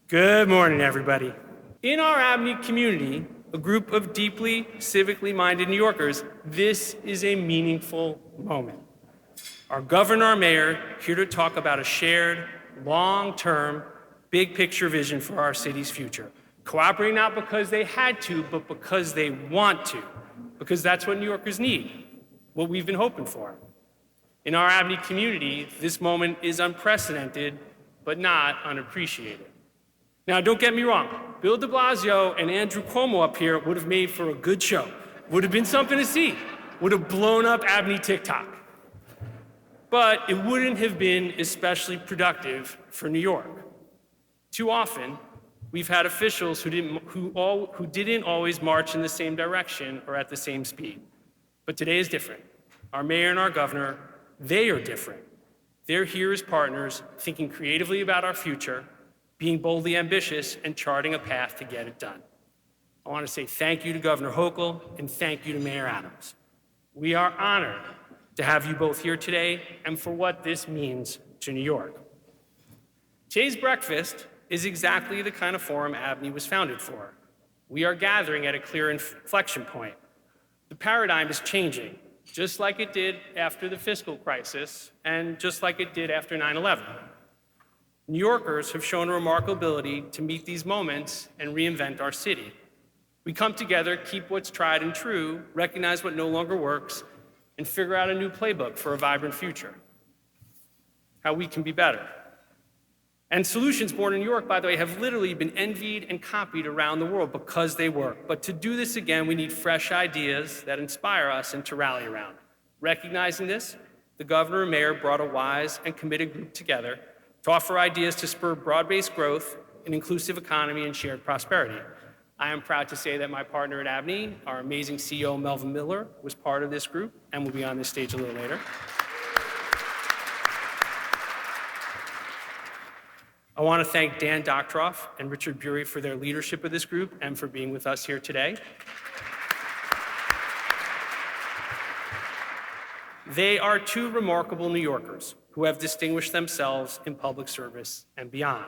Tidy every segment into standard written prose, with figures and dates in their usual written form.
Good morning, everybody. In our ABNY community, a group of deeply civically minded New Yorkers, this is a meaningful moment. Our governor, our mayor, here to talk about a shared, long-term, big picture vision for our city's future. Cooperating not because they had to, but because they want to, because that's what New Yorkers need, what we've been hoping for. In our ABNY community, this moment is unprecedented, but not unappreciated. Now, don't get me wrong, Bill de Blasio and Andrew Cuomo up here would have made for a good show, would have been something to see, would have blown up ABNY TikTok. But it wouldn't have been especially productive for New York. Too often, we've had officials who didn't always march in the same direction or at the same speed. But today is different. Our mayor and our governor, they are different. They're here as partners, thinking creatively about our future, being boldly ambitious, and charting a path to get it done. I want to say thank you to Governor Hochul and thank you to Mayor Adams. We are honored to have you both here today and for what this means to New York. Today's breakfast is exactly the kind of forum ABNY was founded for. We are gathering at a clear inflection point. The paradigm is changing, just like it did after the fiscal crisis and just like it did after 9/11. New Yorkers have shown a remarkable ability to meet these moments and reinvent our city. We come together, keep what's tried and true, recognize what no longer works, and figure out a new playbook for a vibrant future. How we can be better. And solutions born in New York, by the way, have literally been envied and copied around the world because they work. But to do this again, we need fresh ideas that inspire us and to rally around. Recognizing this, the governor and mayor brought a wise and committed group together to offer ideas to spur broad-based growth, an inclusive economy, and shared prosperity. I am proud to say that my partner at ABNY, our amazing CEO, Melvin Miller, was part of this group and will be on this stage a little later. I want to thank Dan Doctoroff and Richard Buery for their leadership of this group and for being with us here today. They are two remarkable New Yorkers who have distinguished themselves in public service and beyond.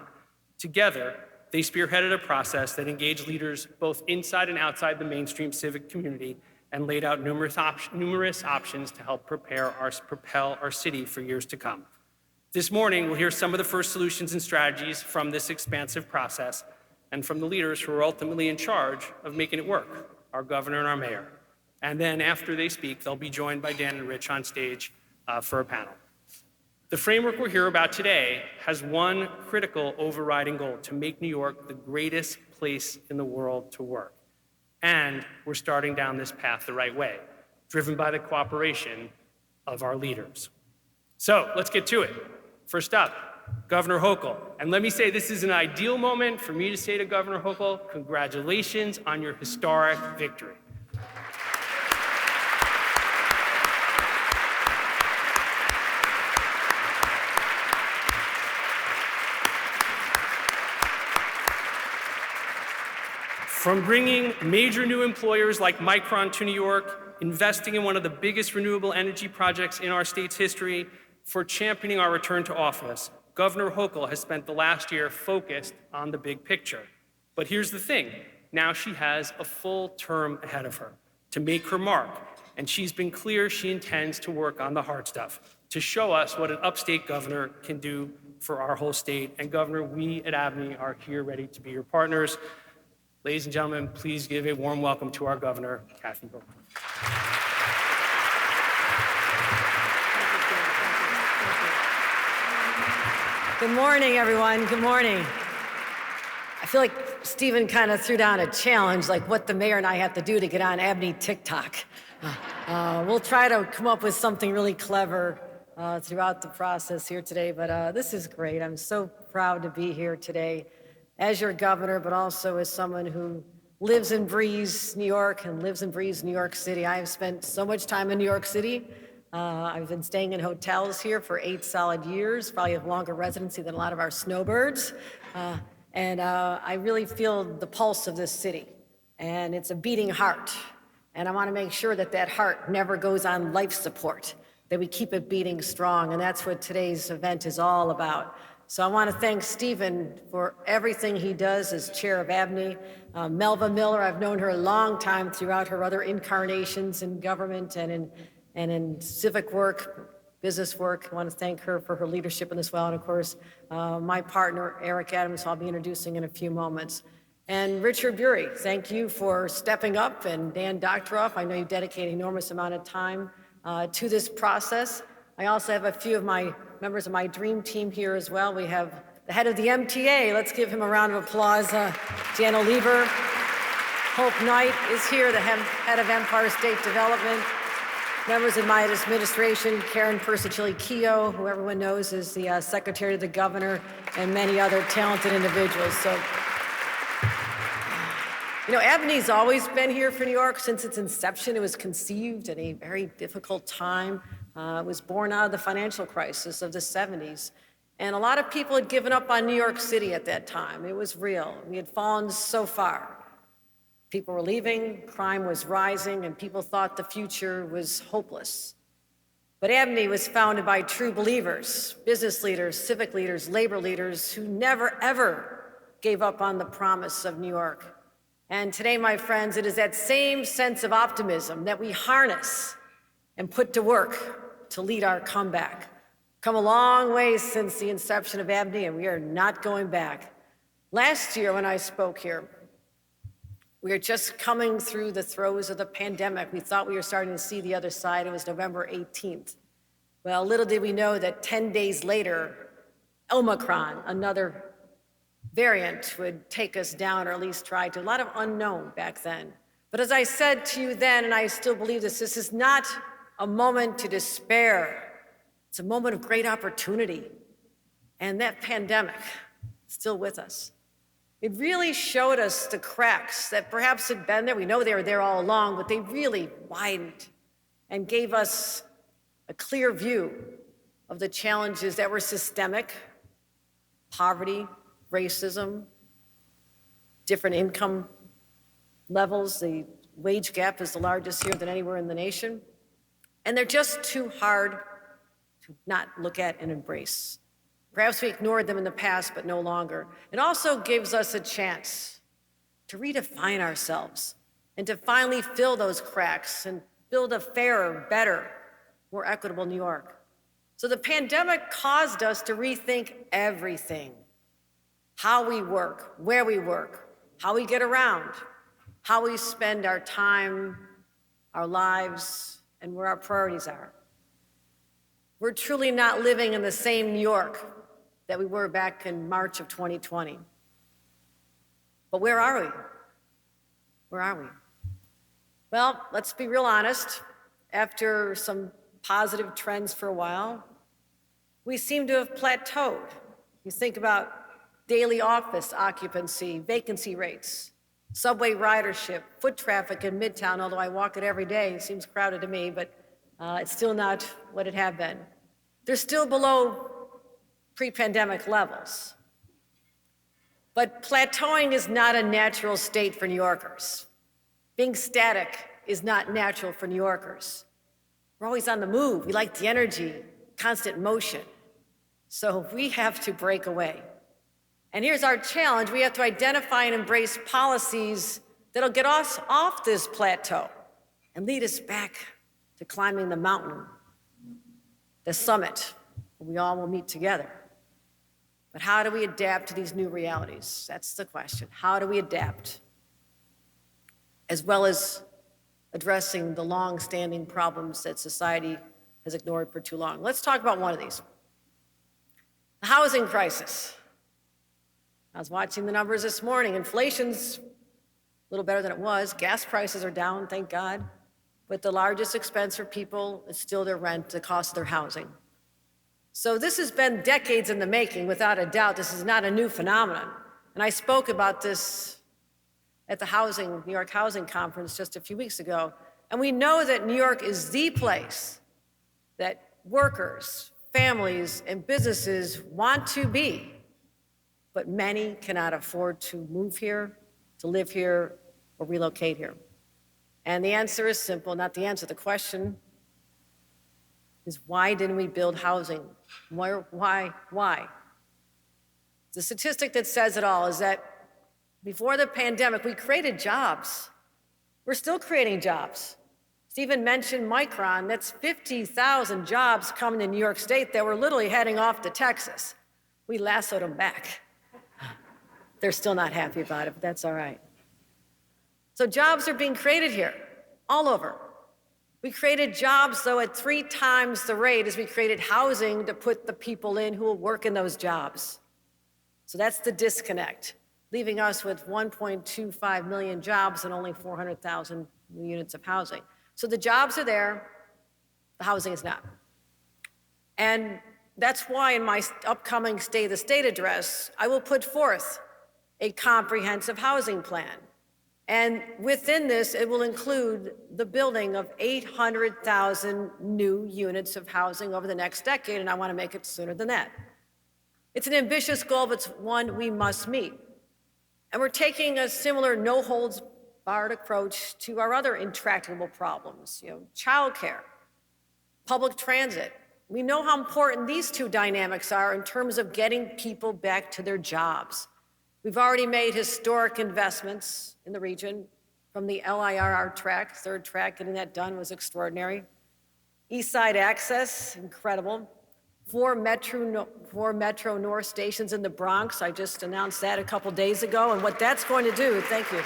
Together, they spearheaded a process that engaged leaders both inside and outside the mainstream civic community and laid out numerous options to help propel our city for years to come. This morning, we'll hear some of the first solutions and strategies from this expansive process and from the leaders who are ultimately in charge of making it work, our governor and our mayor. And then after they speak, they'll be joined by Dan and Rich on stage for a panel. The framework we'll hear about today has one critical overriding goal: to make New York the greatest place in the world to work. And we're starting down this path the right way, driven by the cooperation of our leaders. So let's get to it. First up, Governor Hochul. And let me say, this is an ideal moment for me to say to Governor Hochul, congratulations on your historic victory. From bringing major new employers like Micron to New York, investing in one of the biggest renewable energy projects in our state's history, for championing our return to office, Governor Hochul has spent the last year focused on the big picture. But here's the thing, now she has a full term ahead of her to make her mark, and she's been clear she intends to work on the hard stuff, to show us what an upstate governor can do for our whole state. And Governor, we at ABNY are here ready to be your partners. Ladies and gentlemen, please give a warm welcome to our governor, Kathy Burey. Good morning, everyone. Good morning. I feel like Stephen kind of threw down a challenge, like what the mayor and I have to do to get on ABNY TikTok. We'll try to come up with something really clever throughout the process here today, but this is great. I'm so proud to be here today as your governor, but also as someone who lives and breathes New York and lives and breathes New York City. I have spent so much time in New York City. I've been staying in hotels here for 8 solid years, probably have longer residency than a lot of our snowbirds. And I really feel the pulse of this city, and it's a beating heart. And I want to make sure that that heart never goes on life support, that we keep it beating strong. And that's what today's event is all about. So I want to thank Stephen for everything he does as chair of ABNY. Melva Miller, I've known her a long time throughout her other incarnations in government and in civic work, business work. I want to thank her for her leadership in this well. And of course, my partner, Eric Adams, who I'll be introducing in a few moments. And Richard Buery, thank you for stepping up. And Dan Doctoroff, I know you dedicate an enormous amount of time to this process. I also have a few of my members of my dream team here as well. We have the head of the MTA. Let's give him a round of applause. Jana Lieber. Hope Knight is here, the head of Empire State Development. Members of my administration, Karen Persicilli-Keogh, who everyone knows is the secretary to the governor, and many other talented individuals. So, you know, ABNY's always been here for New York since its inception. It was conceived at a very difficult time. It was born out of the financial crisis of the 70s. And a lot of people had given up on New York City at that time. It was real. We had fallen so far. People were leaving, crime was rising, and people thought the future was hopeless. But ABNY was founded by true believers, business leaders, civic leaders, labor leaders who never, ever gave up on the promise of New York. And today, my friends, it is that same sense of optimism that we harness and put to work to lead our comeback. Come a long way since the inception of ABNY, and we are not going back. Last year, when I spoke here, we were just coming through the throes of the pandemic. We thought we were starting to see the other side. It was November 18th. Well, little did we know that 10 days later, Omicron, another variant, would take us down, or at least try to. A lot of unknown back then. But as I said to you then, and I still believe this is not a moment to despair. It's a moment of great opportunity. And that pandemic is still with us. It really showed us the cracks that perhaps had been there. We know they were there all along, but they really widened and gave us a clear view of the challenges that were systemic: poverty, racism, different income levels. The wage gap is the largest here than anywhere in the nation. And they're just too hard to not look at and embrace. Perhaps we ignored them in the past, but no longer. It also gives us a chance to redefine ourselves and to finally fill those cracks and build a fairer, better, more equitable New York. So the pandemic caused us to rethink everything: how we work, where we work, how we get around, how we spend our time, our lives, and where our priorities are. We're truly not living in the same New York that we were back in March of 2020. But where are we? Where are we? Well, let's be real honest. After some positive trends for a while, we seem to have plateaued. You think about daily office occupancy, vacancy rates, subway ridership, foot traffic in Midtown, although I walk it every day. It seems crowded to me, but it's still not what it had been. They're still below pre-pandemic levels. But plateauing is not a natural state for New Yorkers. Being static is not natural for New Yorkers. We're always on the move. We like the energy, constant motion. So we have to break away. And here's our challenge. We have to identify and embrace policies that'll get us off this plateau and lead us back to climbing the mountain, the summit, where we all will meet together. But how do we adapt to these new realities? That's the question. How do we adapt? As well as addressing the long-standing problems that society has ignored for too long. Let's talk about one of these. The housing crisis. I was watching the numbers this morning. Inflation's a little better than it was. Gas prices are down, thank God. But the largest expense for people is still their rent, the cost of their housing. So this has been decades in the making, without a doubt. This is not a new phenomenon. And I spoke about this at the New York Housing Conference just a few weeks ago. And we know that New York is the place that workers, families, and businesses want to be. But many cannot afford to move here, to live here, or relocate here. And the answer is simple, not the answer. The question is, why didn't we build housing? Why? The statistic that says it all is that before the pandemic, we created jobs. We're still creating jobs. Stephen mentioned Micron. That's 50,000 jobs coming to New York State that were literally heading off to Texas. We lassoed them back. They're still not happy about it, but that's all right. So jobs are being created here, all over. We created jobs, though, at 3 times the rate as we created housing to put the people in who will work in those jobs. So that's the disconnect, leaving us with 1.25 million jobs and only 400,000 new units of housing. So the jobs are there, the housing is not. And that's why in my upcoming State of the State address, I will put forth a comprehensive housing plan. And within this, it will include the building of 800,000 new units of housing over the next decade, and I want to make it sooner than that. It's an ambitious goal, but it's one we must meet. And we're taking a similar no-holds-barred approach to our other intractable problems, childcare, public transit. We know how important these 2 dynamics are in terms of getting people back to their jobs. We've already made historic investments in the region from the LIRR track, 3rd track, getting that done was extraordinary. East Side Access, incredible. 4 Metro North stations in the Bronx. I just announced that a couple days ago, and what that's going to do, thank you,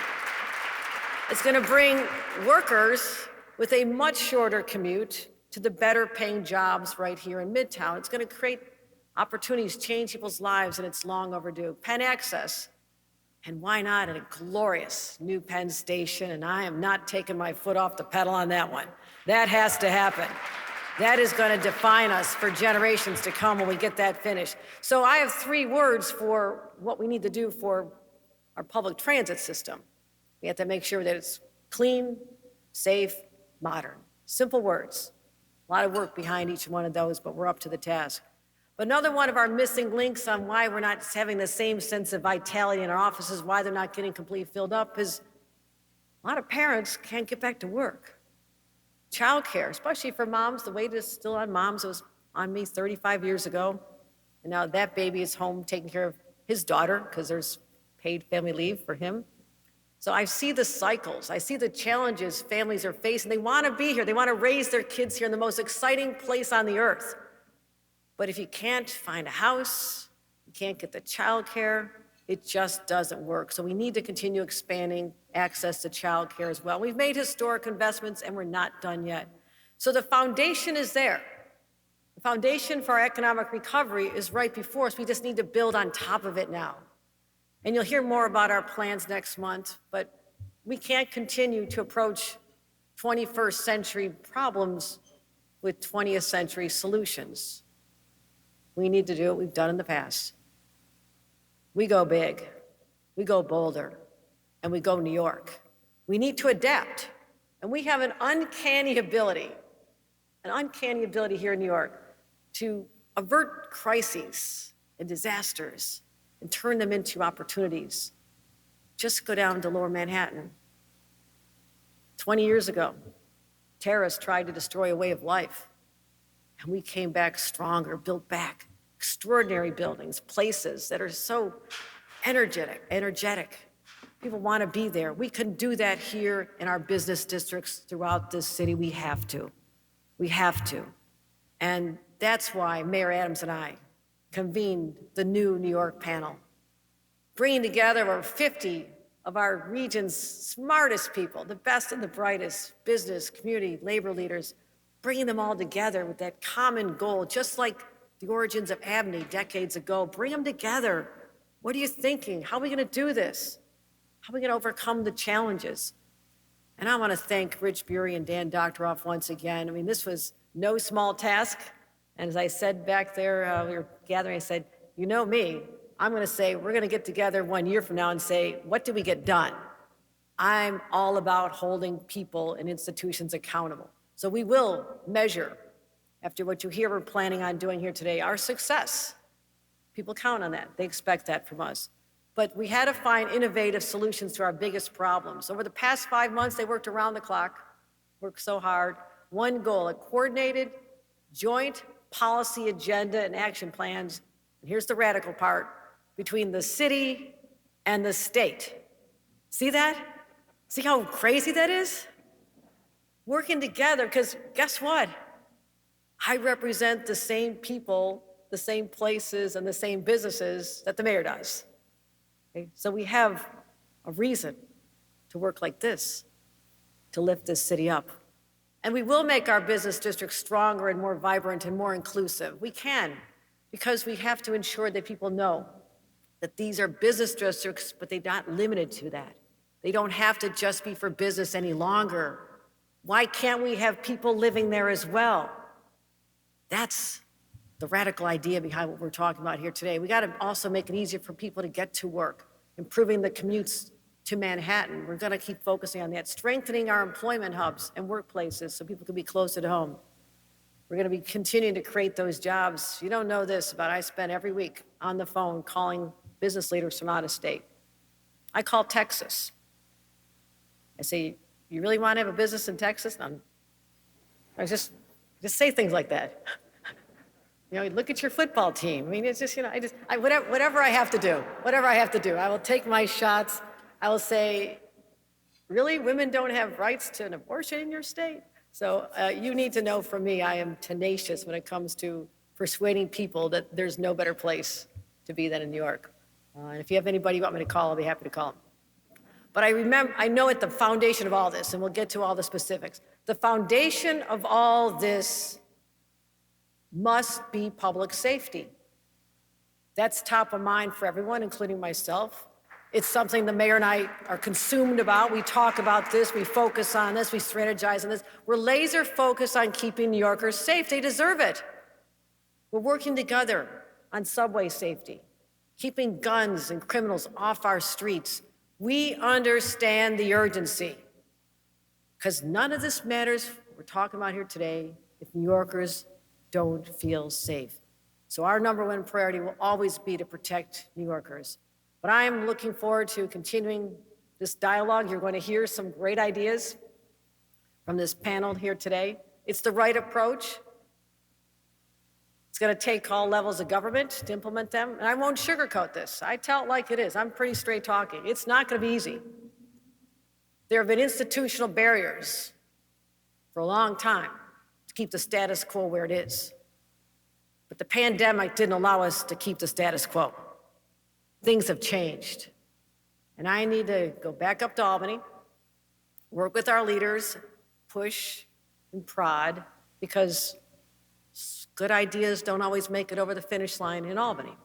it's going to bring workers with a much shorter commute to the better paying jobs right here in Midtown. It's going to create opportunities, change people's lives, and it's long overdue. Penn Access, and why not a glorious new Penn Station, and I am not taking my foot off the pedal on that one. That has to happen. That is going to define us for generations to come when we get that finished. So I have 3 words for what we need to do for our public transit system. We have to make sure that it's clean, safe, modern. Simple words. A lot of work behind each one of those, but we're up to the task. But another one of our missing links on why we're not having the same sense of vitality in our offices, why they're not getting completely filled up, is a lot of parents can't get back to work. Childcare, especially for moms, the weight is still on moms. It was on me 35 years ago. And now that baby is home taking care of his daughter because there's paid family leave for him. So I see the cycles. I see the challenges families are facing. They want to be here. They want to raise their kids here in the most exciting place on the earth. But if you can't find a house, you can't get the childcare, it just doesn't work. So we need to continue expanding access to childcare as well. We've made historic investments and we're not done yet. So the foundation is there. The foundation for our economic recovery is right before us. We just need to build on top of it now. And you'll hear more about our plans next month, but we can't continue to approach 21st century problems with 20th century solutions. We need to do what we've done in the past. We go big, we go bolder, and we go New York. We need to adapt, and we have an uncanny ability here in New York to avert crises and disasters and turn them into opportunities. Just go down to Lower Manhattan. 20 years ago, terrorists tried to destroy a way of life, and we came back stronger, built back extraordinary buildings, places that are so energetic. People want to be there. We can do that here in our business districts throughout this city. We have to. And that's why Mayor Adams and I convened the new New York panel, bringing together over 50 of our region's smartest people, the best and the brightest business, community, labor leaders, bringing them all together with that common goal, just like the origins of ABNY decades ago. Bring them together. What are you thinking? How are we going to do this? How are we going to overcome the challenges? And I want to thank Rich Buery and Dan Doctoroff once again. I mean, this was no small task. And as I said back there, we were gathering, I said, you know me, I'm going to say, we're going to get together 1 year from now and say, what did we get done? I'm all about holding people and institutions accountable. So we will measure, after what you hear we're planning on doing here today, our success. People count on that. They expect that from us. But we had to find innovative solutions to our biggest problems. Over the past 5 months, they worked around the clock, worked so hard. One goal, a coordinated, joint policy agenda and action plans. And here's the radical part, between the city and the state. See that? See how crazy that is? Working together, because guess what? I represent the same people, the same places, and the same businesses that the mayor does. Okay? So we have a reason to work like this, to lift this city up. And we will make our business district stronger and more vibrant and more inclusive. We can, because we have to ensure that people know that these are business districts, but they're not limited to that. They don't have to just be for business any longer. Why can't we have people living there as well? That's the radical idea behind what we're talking about here today. We got to also make it easier for people to get to work, improving the commutes to Manhattan. We're going to keep focusing on that, strengthening our employment hubs and workplaces so people can be closer to home. We're going to be continuing to create those jobs. You don't know this, but I spend every week on the phone calling business leaders from out of state. I call Texas. I say, you really want to have a business in Texas? I just say things like that. You know, look at your football team. I mean, it's just, you know, whatever I have to do, I will take my shots. I will say, really, women don't have rights to an abortion in your state? So you need to know from me, I am tenacious when it comes to persuading people that there's no better place to be than in New York. And if you have anybody you want me to call, I'll be happy to call them. But I know at the foundation of all this, and we'll get to all the specifics, the foundation of all this must be public safety. That's top of mind for everyone, including myself. It's something the mayor and I are consumed about. We talk about this, we focus on this, we strategize on this. We're laser focused on keeping New Yorkers safe. They deserve it. We're working together on subway safety, keeping guns and criminals off our streets. We understand the urgency, because none of this matters, we're talking about here today, if New Yorkers don't feel safe. So our number one priority will always be to protect New Yorkers. But I am looking forward to continuing this dialogue. You're going to hear some great ideas from this panel here today. It's the right approach. It's going to take all levels of government to implement them. And I won't sugarcoat this. I tell it like it is. I'm pretty straight talking. It's not going to be easy. There have been institutional barriers for a long time to keep the status quo where it is. But the pandemic didn't allow us to keep the status quo. Things have changed. And I need to go back up to Albany, work with our leaders, push and prod, because good ideas don't always make it over the finish line in Albany.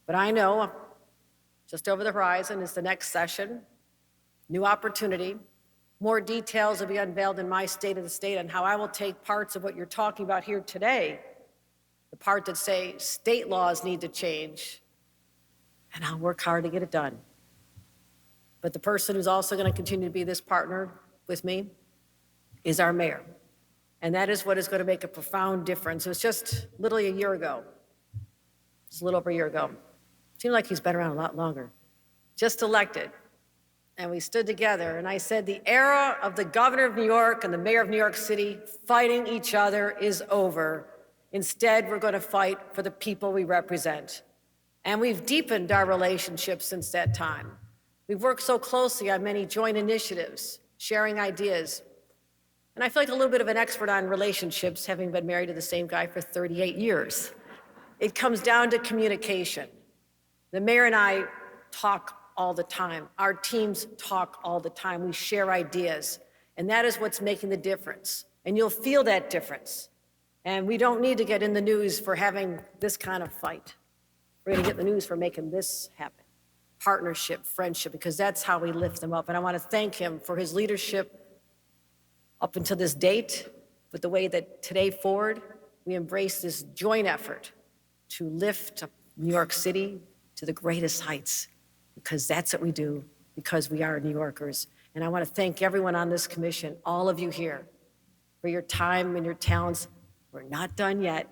But I know just over the horizon is the next session, new opportunity. More details will be unveiled in my State of the State on how I will take parts of what you're talking about here today, the part that say state laws need to change, and I'll work hard to get it done. But the person who's also going to continue to be this partner with me is our mayor. And that is what is going to make a profound difference. It was just literally a year ago. It's a little over a year ago. It seemed like he's been around a lot longer. Just elected. And we stood together and I said, the era of the governor of New York and the mayor of New York City fighting each other is over. Instead, we're going to fight for the people we represent. And we've deepened our relationship since that time. We've worked so closely on many joint initiatives, sharing ideas. And I feel like a little bit of an expert on relationships, having been married to the same guy for 38 years. It comes down to communication. The mayor and I talk all the time. Our teams talk all the time. We share ideas. And that is what's making the difference. And you'll feel that difference. And we don't need to get in the news for having this kind of fight. We're going to get the news for making this happen. Partnership, friendship, because that's how we lift them up. And I want to thank him for his leadership up until this date, but the way that today forward, we embrace this joint effort to lift up New York City to the greatest heights, because that's what we do, because we are New Yorkers. And I want to thank everyone on this commission, all of you here, for your time and your talents. We're not done yet.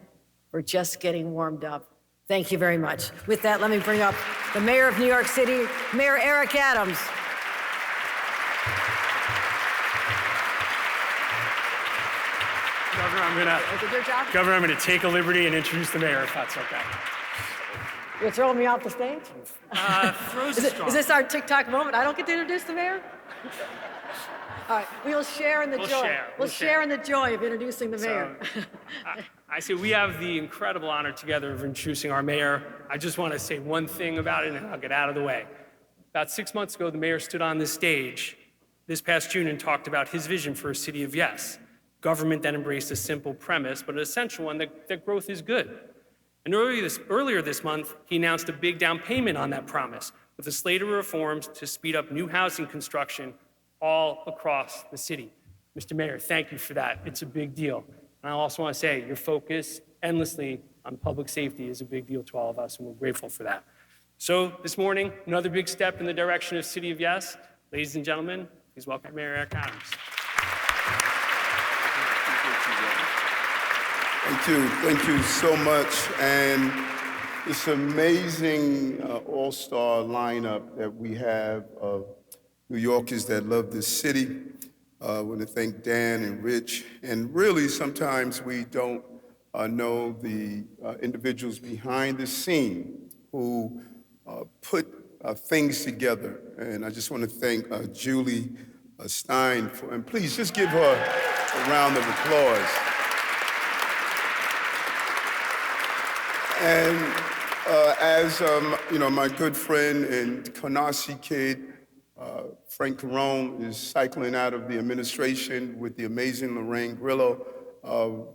We're just getting warmed up. Thank you very much. With that, let me bring up the mayor of New York City, Mayor Eric Adams. Governor, I'm going to take a liberty and introduce the mayor, if that's okay. You're throwing me off the stage? Throws Is strong. this our TikTok moment? I don't get to introduce the mayor? All right, we will share in the joy. We'll share in the joy of introducing the mayor. I say we have the incredible honor together of introducing our mayor. I just want to say one thing about it and I'll get out of the way. About 6 months ago, the mayor stood on this stage this past June and talked about his vision for a city of yes. Government that embraced a simple premise, but an essential one that growth is good. And earlier this month, he announced a big down payment on that promise with a slate of reforms to speed up new housing construction all across the city. Mr. Mayor, thank you for that. It's a big deal. And I also want to say your focus endlessly on public safety is a big deal to all of us, and we're grateful for that. So this morning, another big step in the direction of City of Yes. Ladies and gentlemen, please welcome Mayor Eric Adams. Thank you so much. And this amazing all-star lineup that we have of New Yorkers that love this city. I want to thank Dan and Rich. And really, sometimes we don't know the individuals behind the scene who put things together. And I just want to thank Julie Stein and please just give her a round of applause. And as my good friend and Canarsie kid, Frank Carone, is cycling out of the administration with the amazing Lorraine Grillo,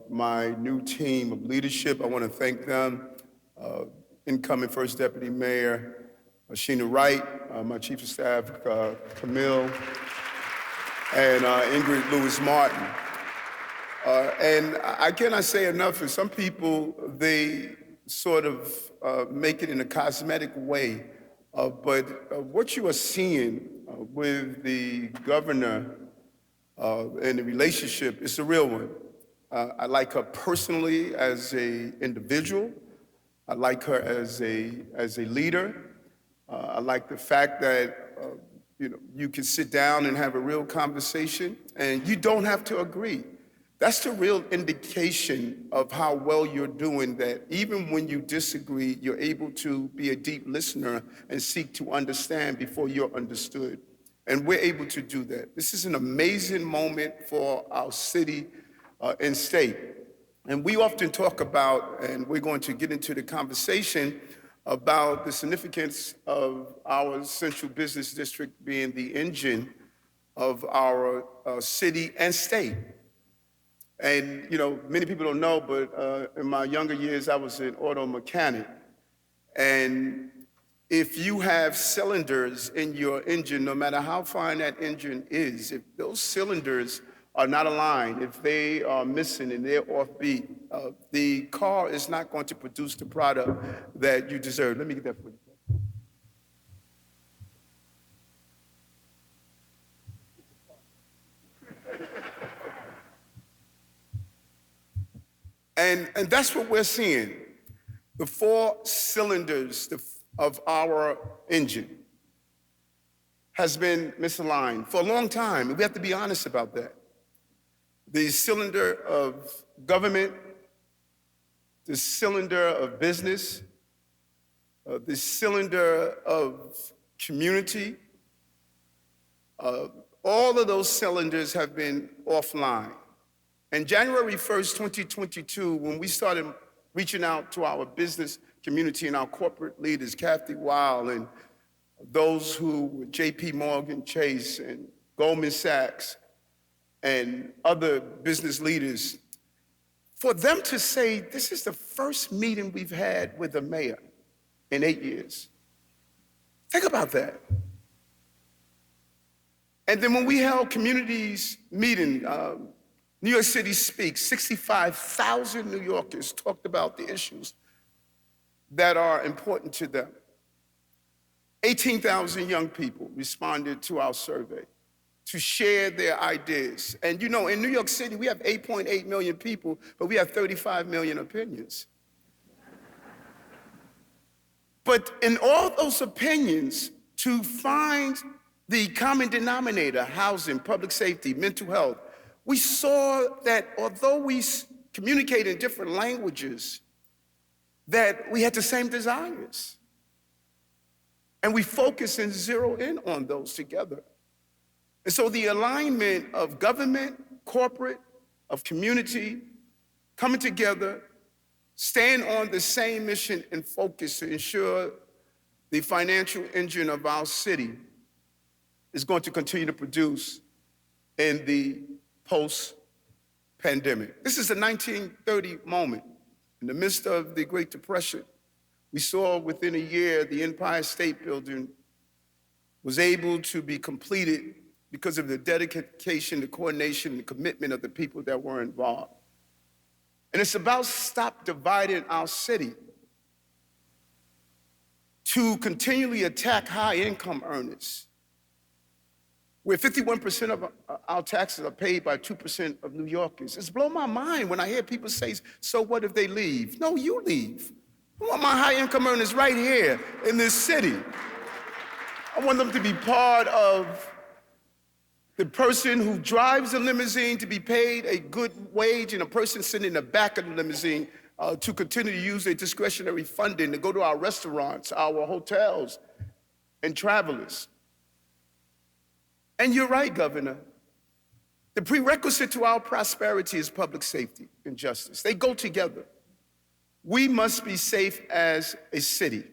my new team of leadership, I want to thank them. Incoming First Deputy Mayor Sheena Wright, my Chief of Staff Camille, and Ingrid Lewis-Martin. And I cannot say enough, for some people, they sort of make it in a cosmetic way, but what you are seeing with the governor and the relationship is a real one. I like her personally as an individual. I like her as a leader. I like the fact that you can sit down and have a real conversation, and you don't have to agree. That's the real indication of how well you're doing, that even when you disagree, you're able to be a deep listener and seek to understand before you're understood. And we're able to do that. This is an amazing moment for our city and state. And we often talk about, and we're going to get into the conversation about the significance of our central business district being the engine of our city and state. And, many people don't know, but in my younger years, I was an auto mechanic. And if you have cylinders in your engine, no matter how fine that engine is, if those cylinders are not aligned, if they are missing and they're offbeat, the car is not going to produce the product that you deserve. Let me get that for you. And that's what we're seeing. The four cylinders of our engine has been misaligned for a long time, and we have to be honest about that. The cylinder of government, the cylinder of business, the cylinder of community, all of those cylinders have been offline. And January 1st, 2022, when we started reaching out to our business community and our corporate leaders, Kathy Weil and those who were JP Morgan Chase and Goldman Sachs and other business leaders, for them to say, this is the first meeting we've had with the mayor in 8 years. Think about that. And then when we held communities meeting, New York City Speaks, 65,000 New Yorkers talked about the issues that are important to them. 18,000 young people responded to our survey to share their ideas. And in New York City, we have 8.8 million people, but we have 35 million opinions. But in all those opinions, to find the common denominator, housing, public safety, mental health, we saw that although we communicate in different languages, that we had the same desires. And we focus and zero in on those together. And so the alignment of government, corporate, of community, coming together, staying on the same mission and focus to ensure the financial engine of our city is going to continue to produce in the post-pandemic. This is a 1930 moment. In the midst of the Great Depression, we saw within a year the Empire State Building was able to be completed because of the dedication, the coordination, and the commitment of the people that were involved. And it's about stop dividing our city to continually attack high-income earners, where 51% of our taxes are paid by 2% of New Yorkers. It's blown my mind when I hear people say, so what if they leave? No, you leave. I want my high-income earners right here in this city. I want them to be part of the person who drives a limousine to be paid a good wage, and a person sitting in the back of the limousine to continue to use their discretionary funding to go to our restaurants, our hotels, and travelers. And you're right, Governor. The prerequisite to our prosperity is public safety and justice. They go together. We must be safe as a city.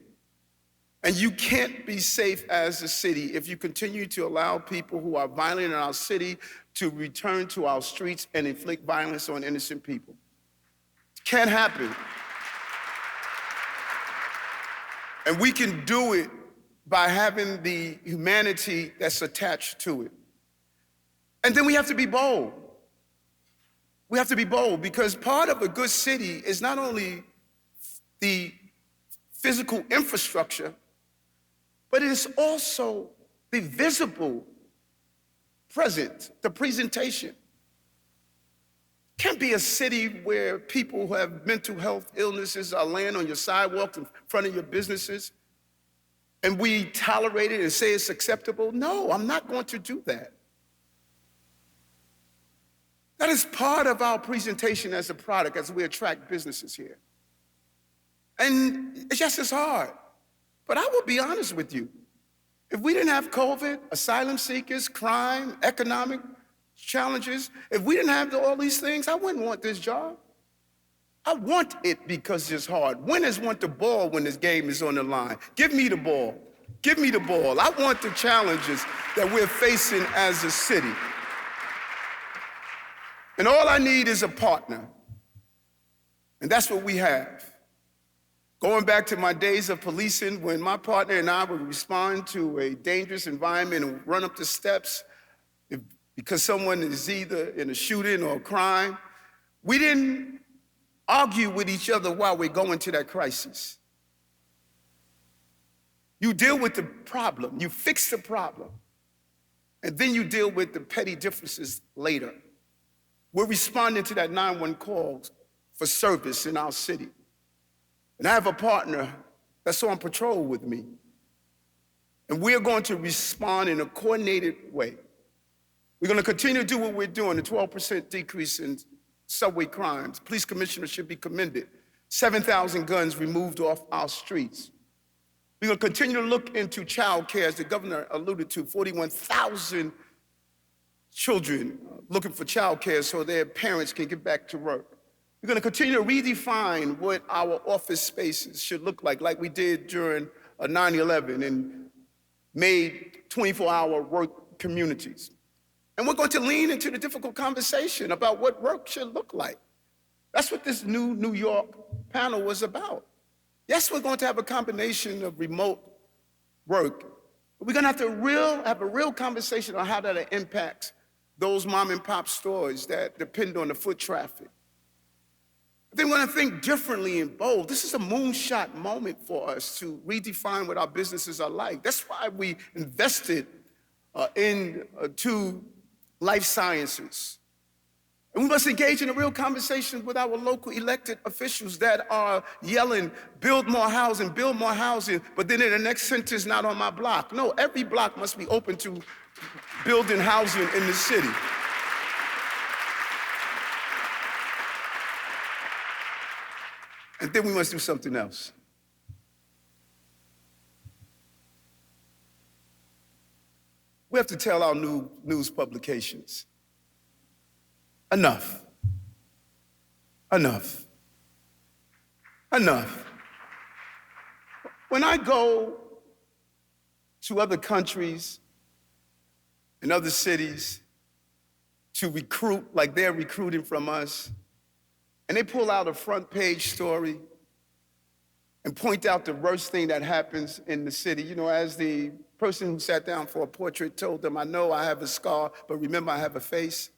And you can't be safe as a city if you continue to allow people who are violent in our city to return to our streets and inflict violence on innocent people. It can't happen. And we can do it by having the humanity that's attached to it. And then we have to be bold. We have to be bold because part of a good city is not only the physical infrastructure, but it is also the visible present, the presentation. Can't be a city where people who have mental health illnesses are laying on your sidewalk in front of your businesses, and we tolerate it and say it's acceptable. No, I'm not going to do that. That is part of our presentation as a product as we attract businesses here. And it's just as hard. But I will be honest with you. If we didn't have COVID, asylum seekers, crime, economic challenges, if we didn't have all these things, I wouldn't want this job. I want it because it's hard. Winners want the ball when this game is on the line. Give me the ball. Give me the ball. I want the challenges that we're facing as a city. And all I need is a partner. And that's what we have. Going back to my days of policing, when my partner and I would respond to a dangerous environment and run up the steps because someone is either in a shooting or a crime, we didn't argue with each other while we're going to that crisis. You deal with the problem, you fix the problem, and then you deal with the petty differences later. We're responding to that 911 call for service in our city. And I have a partner that's on patrol with me. And we're going to respond in a coordinated way. We're going to continue to do what we're doing, the 12% decrease in subway crimes. Police commissioners should be commended. 7,000 guns removed off our streets. We're going to continue to look into child care, as the governor alluded to, 41,000 children looking for child care so their parents can get back to work. We're going to continue to redefine what our office spaces should look like we did during 9/11 and made 24-hour work communities. And we're going to lean into the difficult conversation about what work should look like. That's what this new New York panel was about. Yes, we're going to have a combination of remote work, but we're going to have a real conversation on how that impacts those mom and pop stores that depend on the foot traffic. Then we're going to think differently and bold. This is a moonshot moment for us to redefine what our businesses are like. That's why we invested into life sciences. And we must engage in a real conversation with our local elected officials that are yelling, build more housing, but then in the next sentence, not on my block. No, every block must be open to building housing in the city. And then we must do something else. We have to tell our news publications, enough, enough, enough. When I go to other countries and other cities to recruit like they're recruiting from us, and they pull out a front page story and point out the worst thing that happens in the city. You know, as the person who sat down for a portrait told them, I know I have a scar, but remember I have a face.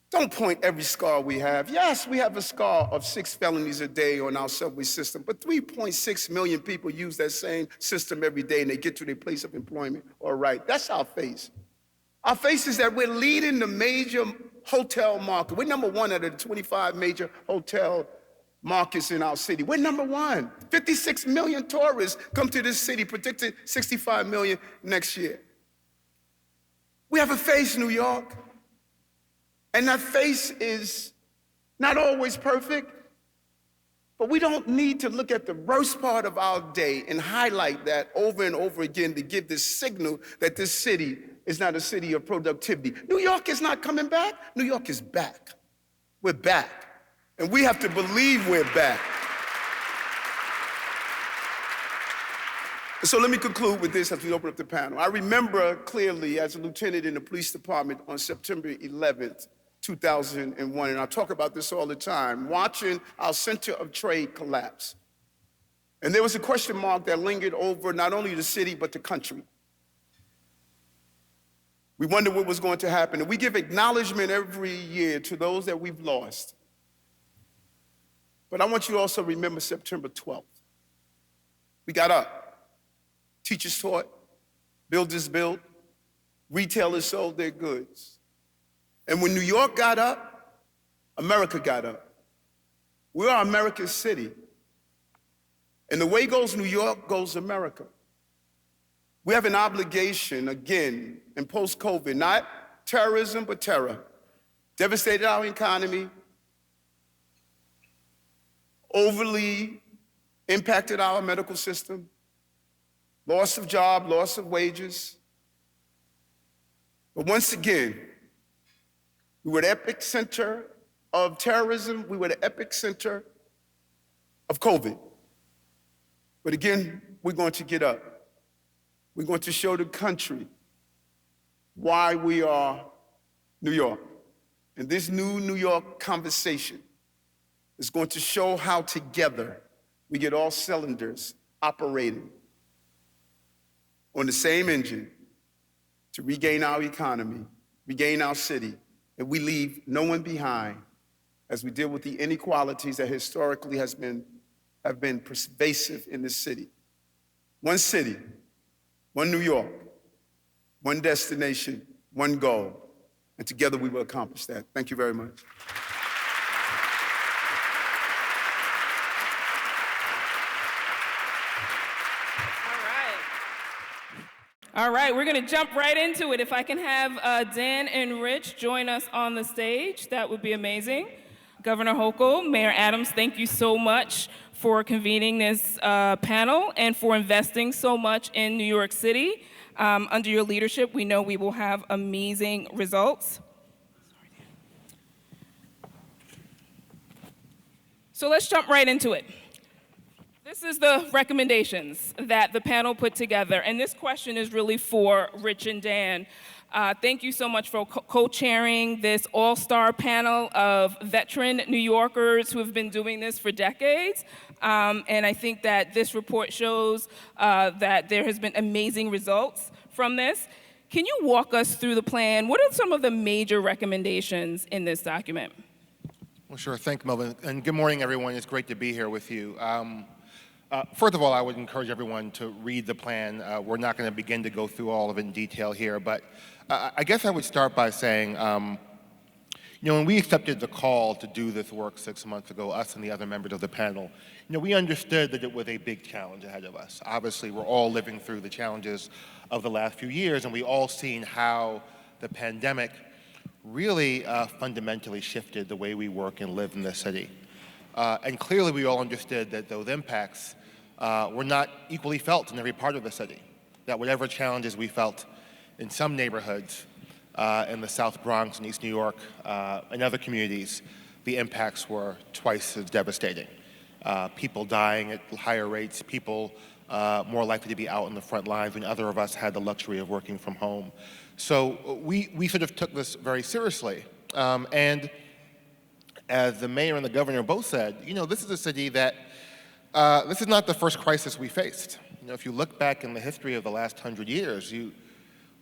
Don't point every scar we have. Yes, we have a scar of 6 felonies a day on our subway system, but 3.6 million people use that same system every day and they get to their place of employment. All right, that's our face. Our face is that we're leading the major hotel market. We're number one out of the 25 major hotel markets in our city. We're number one. 56 million tourists come to this city, predicted 65 million next year. We have a face, New York. And that face is not always perfect, but we don't need to look at the worst part of our day and highlight that over and over again to give this signal that this city is not a city of productivity. New York is not coming back. New York is back. We're back. And we have to believe we're back. So let me conclude with this as we open up the panel. I remember clearly as a lieutenant in the police department on September 11th, 2001, and I talk about this all the time, watching our center of trade collapse. And there was a question mark that lingered over not only the city, but the country. We wondered what was going to happen. And we give acknowledgement every year to those that we've lost. But I want you to also remember September 12th. We got up. Teachers taught, builders built, retailers sold their goods. And when New York got up, America got up. We are America's city. And the way goes New York, goes America. We have an obligation, again, in post-COVID, not terrorism, but terror, devastated our economy, overly impacted our medical system, loss of job, loss of wages. But once again, we were the epicenter of terrorism. We were the epicenter of COVID. But again, we're going to get up. We're going to show the country why we are New York. And this new New York conversation is going to show how together we get all cylinders operating on the same engine to regain our economy, regain our city, and we leave no one behind as we deal with the inequalities that historically have been pervasive in this city. One city, one New York, one destination, one goal, and together we will accomplish that. Thank you very much. All right, we're going to jump right into it. If I can have Dan and Rich join us on the stage, that would be amazing. Governor Hochul, Mayor Adams, thank you so much for convening this panel and for investing so much in New York City. Under your leadership, we know we will have amazing results. So let's jump right into it. This is the recommendations that the panel put together, and this question is really for Rich and Dan. Thank you so much for co-chairing this all-star panel of veteran New Yorkers who have been doing this for decades. And I think that this report shows that there has been amazing results from this. Can you walk us through the plan? What are some of the major recommendations in this document? Well, sure. Thank you, Melvin. And good morning, everyone. It's great to be here with you. First of all, I would encourage everyone to read the plan. We're not going to begin to go through all of it in detail here, but I guess I would start by saying, when we accepted the call to do this work 6 months ago, us and the other members of the panel, we understood that it was a big challenge ahead of us. Obviously, we're all living through the challenges of the last few years, and we all seen how the pandemic really fundamentally shifted the way we work and live in this city. And clearly, we all understood that those impacts were not equally felt in every part of the city. that whatever challenges we felt in some neighborhoods in the South Bronx and East New York and other communities, the impacts were twice as devastating. People dying at higher rates, people more likely to be out in the front lines when other of us had the luxury of working from home. So we sort of took this very seriously. And as the mayor and the governor both said, you know, this is a city that, this is not the first crisis we faced. You know, if you look back in the history of the last 100 years,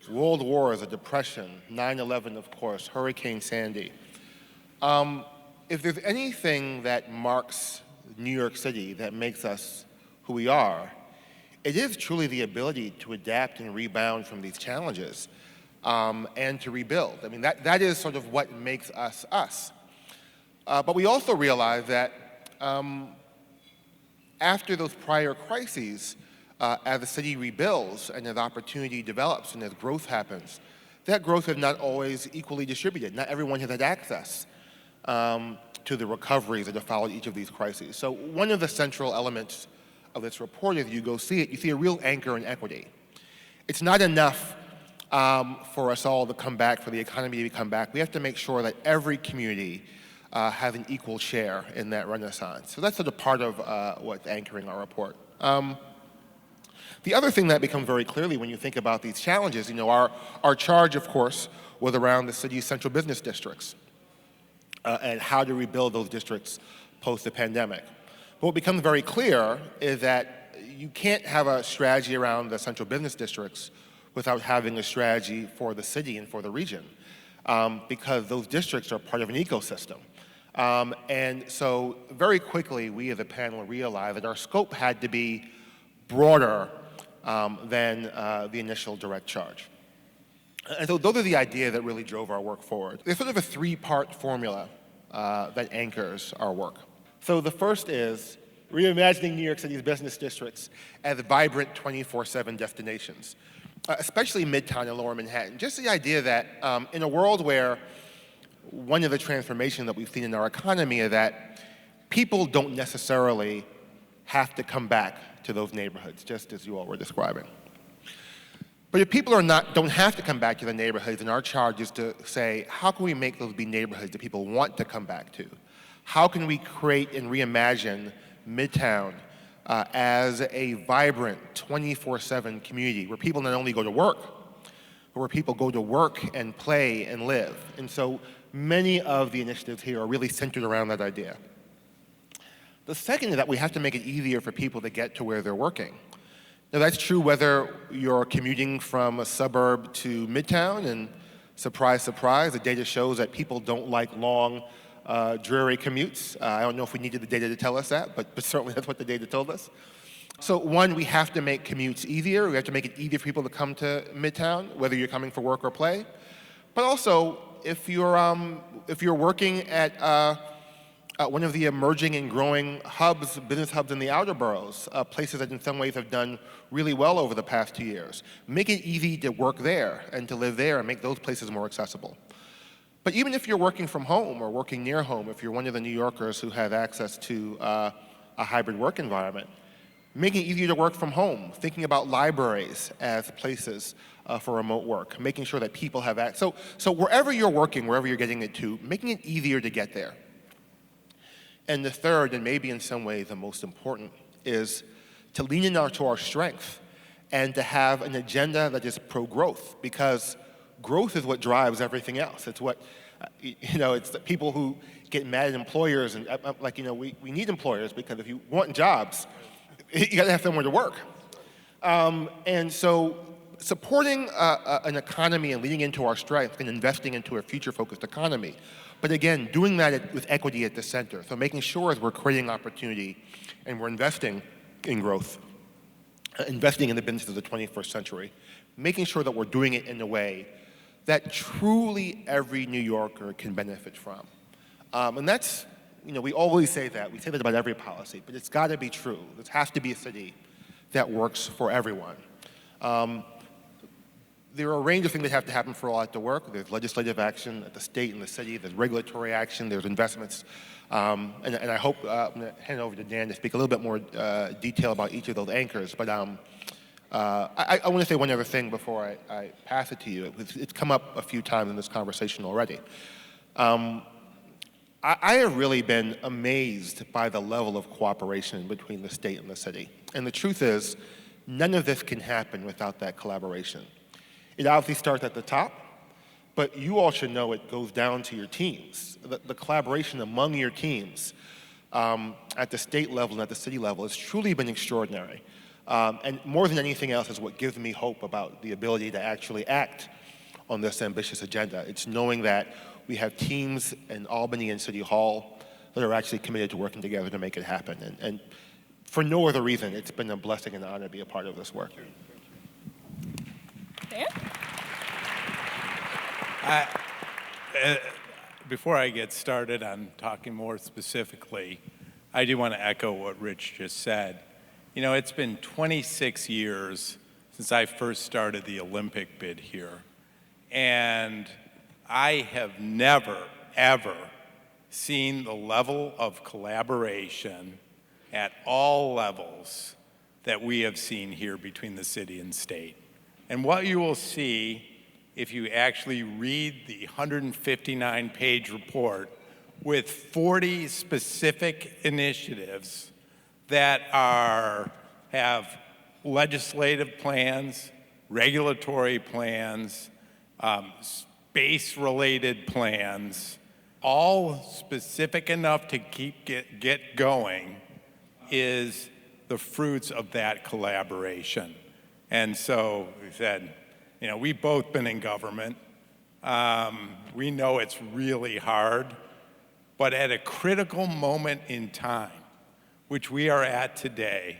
world wars, a depression, 9/11, of course, Hurricane Sandy. If there's anything that marks New York City that makes us who we are, it is truly the ability to adapt and rebound from these challenges and to rebuild. I mean, that is sort of what makes us us. But we also realize that after those prior crises, as the city rebuilds and as opportunity develops and as growth happens, that growth is not always equally distributed. Not everyone has had access to the recoveries that have followed each of these crises. So one of the central elements of this report, if you go see it, you see a real anchor in equity. It's not enough for us all to come back, for the economy to come back. We have to make sure that every community has an equal share in that renaissance. So that's sort of part of what's anchoring our report. The other thing that becomes very clearly when you think about these challenges, you know, our charge, of course, was around the city's central business districts and how to rebuild those districts post the pandemic. But what becomes very clear is that you can't have a strategy around the central business districts without having a strategy for the city and for the region, because those districts are part of an ecosystem. And so very quickly, we as a panel realized that our scope had to be broader than the initial direct charge. And so those are the ideas that really drove our work forward. There's sort of a three-part formula that anchors our work. So the first is reimagining New York City's business districts as vibrant 24/7 destinations, especially Midtown and Lower Manhattan. Just the idea that in a world where one of the transformations that we've seen in our economy is that people don't necessarily have to come back to those neighborhoods, just as you all were describing. But if people don't have to come back to the neighborhoods, then our charge is to say, how can we make those be neighborhoods that people want to come back to? How can we create and reimagine Midtown as a vibrant 24/7 community where people not only go to work, but where people go to work and play and live? And so many of the initiatives here are really centered around that idea. The second is that we have to make it easier for people to get to where they're working. Now that's true whether you're commuting from a suburb to Midtown, and surprise, surprise, the data shows that people don't like long, dreary commutes. I don't know if we needed the data to tell us that, but certainly that's what the data told us. So one, we have to make commutes easier. We have to make it easier for people to come to Midtown, whether you're coming for work or play. But also, if you're working at one of the emerging and growing hubs, business hubs in the outer boroughs, places that in some ways have done really well over the past 2 years, make it easy to work there and to live there and make those places more accessible. But even if you're working from home or working near home, if you're one of the New Yorkers who have access to a hybrid work environment, making it easier to work from home, thinking about libraries as places for remote work, making sure that people have access. So wherever you're working, wherever you're getting it to, making it easier to get there. And the third, and maybe in some ways the most important, is to lean into our strength and to have an agenda that is pro-growth, because growth is what drives everything else. It's what, it's the people who get mad at employers and we need employers because if you want jobs, you gotta have somewhere to work. And so supporting an economy and leaning into our strength and investing into a future-focused economy, but again, doing that with equity at the center. So making sure as we're creating opportunity and we're investing in growth, investing in the business of the 21st century, making sure that we're doing it in a way that truly every New Yorker can benefit from. And that's, we always say that. We say that about every policy, but it's got to be true. This has to be a city that works for everyone. There are a range of things that have to happen for all that to work. There's legislative action at the state and the city. There's regulatory action. There's investments. And I hope I'm going to hand it over to Dan to speak a little bit more detail about each of those anchors. But I want to say one other thing before I pass it to you. It's come up a few times in this conversation already. I have really been amazed by the level of cooperation between the state and the city. And the truth is, none of this can happen without that collaboration. It obviously starts at the top, but you all should know it goes down to your teams. The collaboration among your teams at the state level and at the city level has truly been extraordinary. And more than anything else is what gives me hope about the ability to actually act on this ambitious agenda. It's knowing that we have teams in Albany and City Hall that are actually committed to working together to make it happen. And for no other reason, it's been a blessing and an honor to be a part of this work. Dan? Before I get started on talking more specifically, I do want to echo what Rich just said. You know, it's been 26 years since I first started the Olympic bid here. And I have never, ever seen the level of collaboration at all levels that we have seen here between the city and state. And what you will see if you actually read the 159-page report with 40 specific initiatives that have legislative plans, regulatory plans, space-related plans, all specific enough to get going, is the fruits of that collaboration. And so we said, you know, we've both been in government. We know it's really hard, but at a critical moment in time, which we are at today,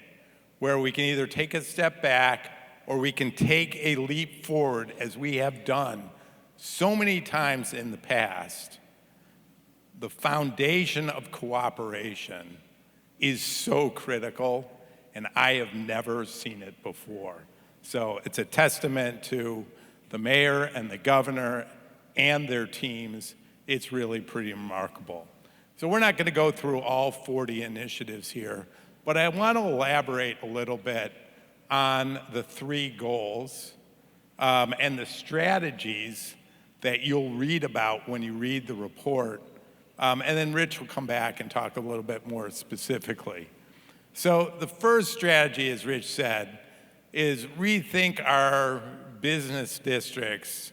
where we can either take a step back or we can take a leap forward, as we have done so many times in the past, the foundation of cooperation is so critical, and I have never seen it before. So it's a testament to the mayor and the governor and their teams. It's really pretty remarkable. So we're not going to go through all 40 initiatives here, but I want to elaborate a little bit on the 3 goals and the strategies that you'll read about when you read the report. And then Rich will come back and talk a little bit more specifically. So the first strategy, as Rich said, is rethink our business districts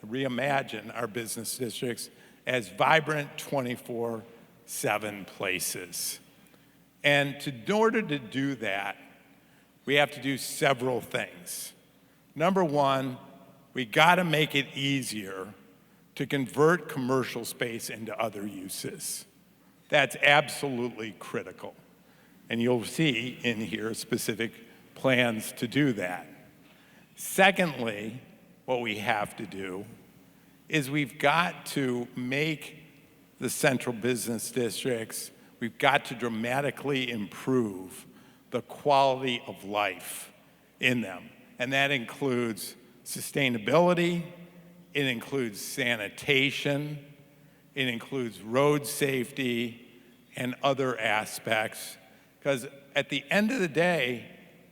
reimagine our business districts as vibrant 24/7 places. And in order to do that, we have to do several things. Number one, we gotta make it easier to convert commercial space into other uses. That's absolutely critical. And you'll see in here specific plans to do that. Secondly, what we have to do is we've got to make the central business districts, we've got to dramatically improve the quality of life in them. And that includes sustainability, it includes sanitation, it includes road safety, and other aspects. Because at the end of the day,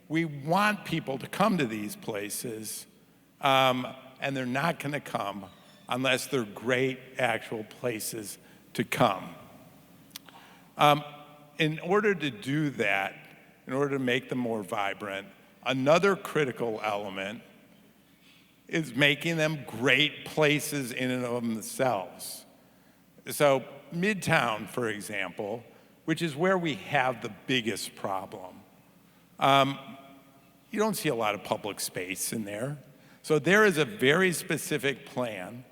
we want people to come to these places, and they're not going to come unless they're great actual places to come. In order to do that, in order to make them more vibrant, another critical element is making them great places in and of themselves. So Midtown, for example, which is where we have the biggest problem, you don't see a lot of public space in there. So there is a very specific plan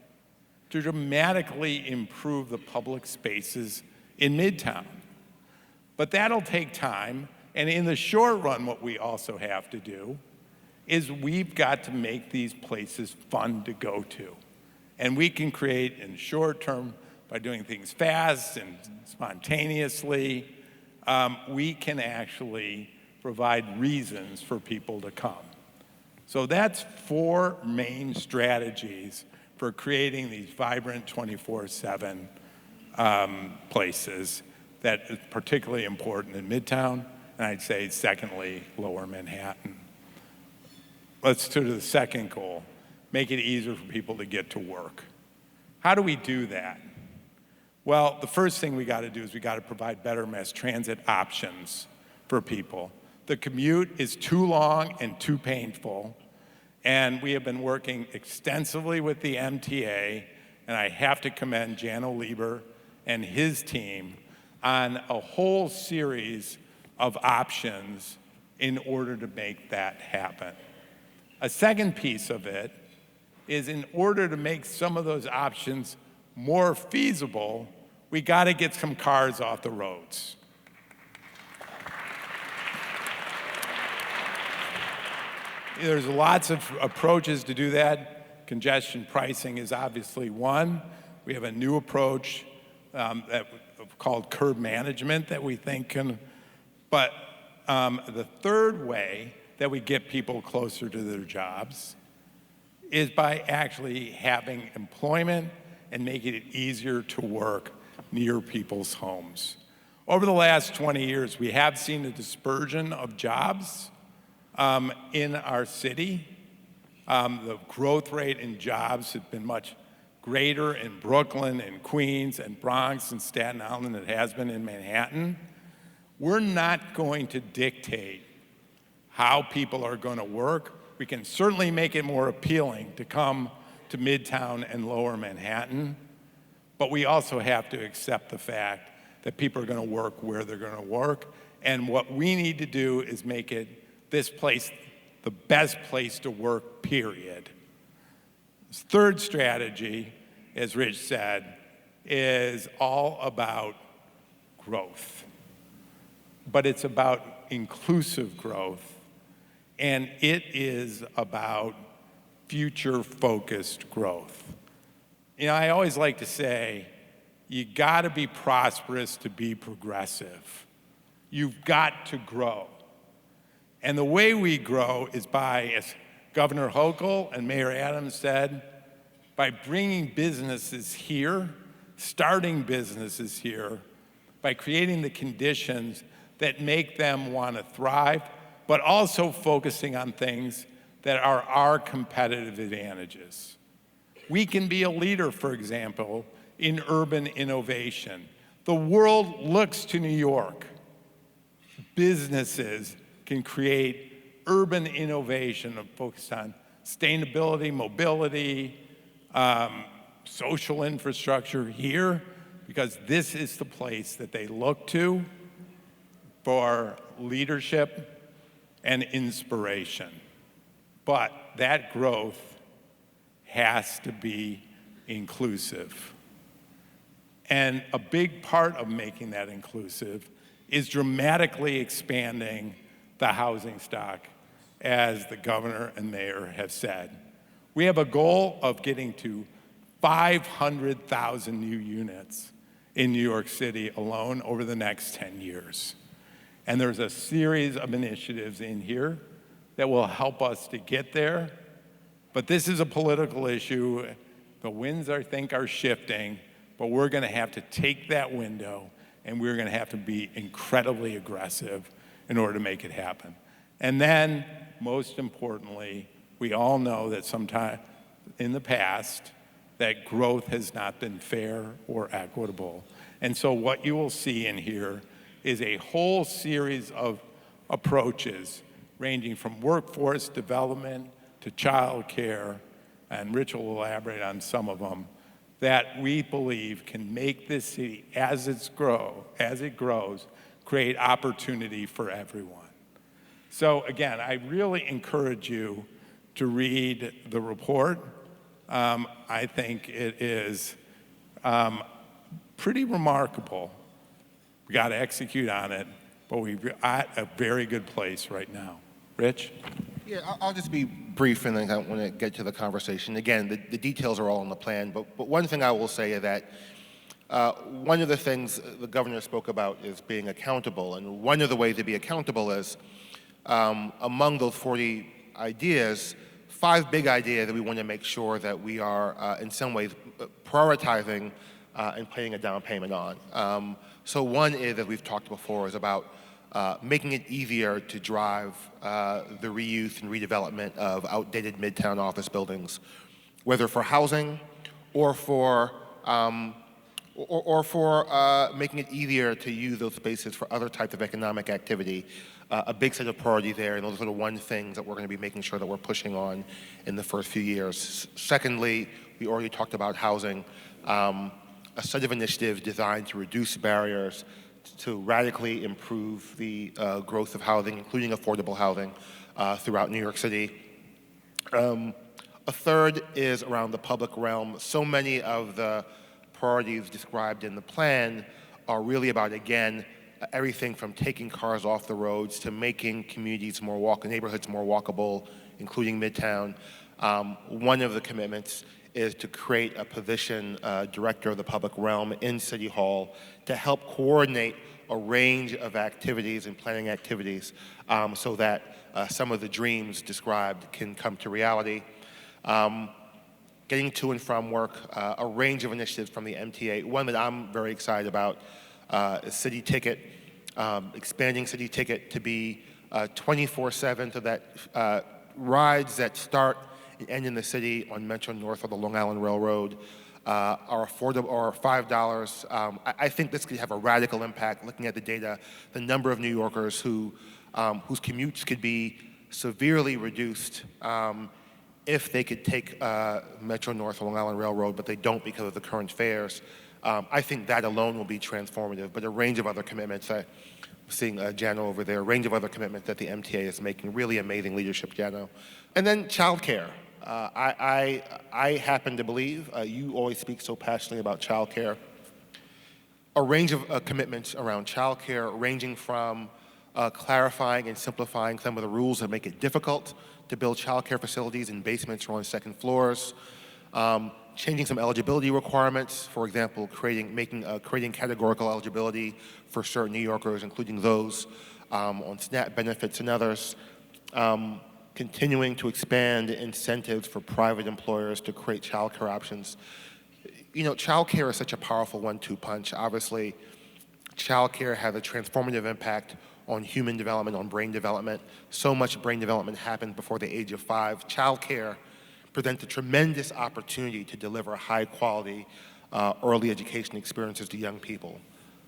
to dramatically improve the public spaces in Midtown. But that'll take time, and in the short run, what we also have to do is we've got to make these places fun to go to. And we can create in the short term by doing things fast and spontaneously, we can actually provide reasons for people to come. So that's 4 main strategies for creating these vibrant 24/7 places that is particularly important in Midtown and I'd say secondly, Lower Manhattan. Let's turn to the second goal, make it easier for people to get to work. How do we do that? Well, the first thing we got to do is we got to provide better mass transit options for people. The commute is too long and too painful, and we have been working extensively with the MTA, and I have to commend Jano Lieber and his team on a whole series of options in order to make that happen. A second piece of it is in order to make some of those options more feasible, we got to get some cars off the roads. There's lots of approaches to do that. Congestion pricing is obviously one. We have a new approach called curb management that we think can, but the third way that we get people closer to their jobs is by actually having employment and making it easier to work near people's homes. Over the last 20 years, we have seen a dispersion of jobs in our city. The growth rate in jobs has been much greater in Brooklyn and Queens and Bronx and Staten Island than it has been in Manhattan. We're not going to dictate how people are going to work. We can certainly make it more appealing to come to Midtown and Lower Manhattan, but we also have to accept the fact that people are going to work where they're going to work, and what we need to do is make it this place the best place to work, period. This third strategy, as Rich said, is all about growth, but it's about inclusive growth, and it is about future-focused growth. You know, I always like to say, you gotta be prosperous to be progressive. You've got to grow. And the way we grow is by, as Governor Hochul and Mayor Adams said, by bringing businesses here, starting businesses here, by creating the conditions that make them want to thrive, but also focusing on things that are our competitive advantages. We can be a leader, for example, in urban innovation. The world looks to New York. Businesses can create urban innovation focused on sustainability, mobility, social infrastructure here, because this is the place that they look to for leadership and inspiration. But that growth has to be inclusive. And a big part of making that inclusive is dramatically expanding the housing stock, as the governor and mayor have said. We have a goal of getting to 500,000 new units in New York City alone over the next 10 years. And there's a series of initiatives in here that will help us to get there. But this is a political issue. The winds, I think, are shifting, but we're going to have to take that window, and we're going to have to be incredibly aggressive in order to make it happen. And then, most importantly, we all know that sometime in the past, that growth has not been fair or equitable. And so what you will see in here is a whole series of approaches ranging from workforce development to child care, and Rich will elaborate on some of them, that we believe can make this city, as it grows, create opportunity for everyone. So again, I really encourage you to read the report. I think it is pretty remarkable. We got to execute on it, but we're at a very good place right now. Rich? Yeah, I'll just be brief and then I want to get to the conversation. Again, the details are all in the plan, but one thing I will say is that one of the things the governor spoke about is being accountable, and one of the ways to be accountable is among those 40 ideas, 5 big ideas that we want to make sure that we are in some ways prioritizing and paying a down payment on. So one is, that we've talked before, is about making it easier to drive the reuse and redevelopment of outdated midtown office buildings, whether for housing or for making it easier to use those spaces for other types of economic activity. A big set of priorities there, and those are the one things that we're going to be making sure that we're pushing on in the first few years. Secondly, we already talked about housing, a set of initiatives designed to reduce barriers to radically improve the growth of housing, including affordable housing throughout New York City. A third is around the public realm. So many of the priorities described in the plan are really about, again, everything from taking cars off the roads to making communities neighborhoods more walkable, including Midtown. One of the commitments is to create a position, director of the public realm in City Hall, to help coordinate a range of activities and planning activities so that some of the dreams described can come to reality. Getting to and from work, a range of initiatives from the MTA. One that I'm very excited about is City Ticket, expanding City Ticket to be 24/7 so that rides that start and end in the city on Metro North or the Long Island Railroad are affordable, or $5. I think this could have a radical impact, looking at the data, the number of New Yorkers whose commutes could be severely reduced if they could take Metro North or Long Island Railroad, but they don't because of the current fares. I think that alone will be transformative, but a range of other commitments, I'm seeing Jano over there, a range of other commitments that the MTA is making, really amazing leadership, Jano. And then childcare. I happen to believe, you always speak so passionately about childcare, a range of commitments around childcare, ranging from clarifying and simplifying some of the rules that make it difficult to build childcare facilities in basements or on second floors, changing some eligibility requirements, for example, creating categorical eligibility for certain New Yorkers, including those on SNAP benefits and others, continuing to expand incentives for private employers to create childcare options. You know, childcare is such a powerful one-two punch. Obviously, childcare has a transformative impact on human development, on brain development. So much brain development happens before the age of 5. Childcare presents a tremendous opportunity to deliver high-quality early education experiences to young people.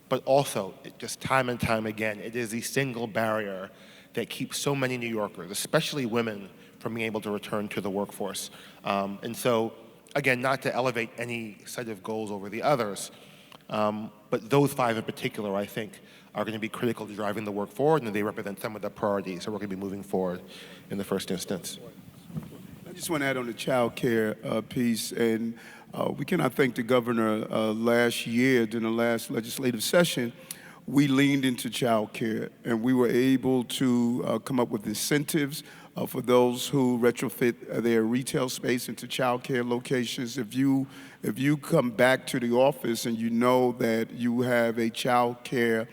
But also, just time and time again, it is the single barrier that keeps so many New Yorkers, especially women, from being able to return to the workforce. And so, again, not to elevate any set of goals over the others, but those 5 in particular, I think, are going to be critical to driving the work forward, and they represent some of the priorities that we're going to be moving forward in the first instance. I just want to add on the child care piece, and we cannot thank the governor last year during the last legislative session. We leaned into child care, and we were able to come up with incentives for those who retrofit their retail space into child care locations. If you come back to the office and you know that you have a child care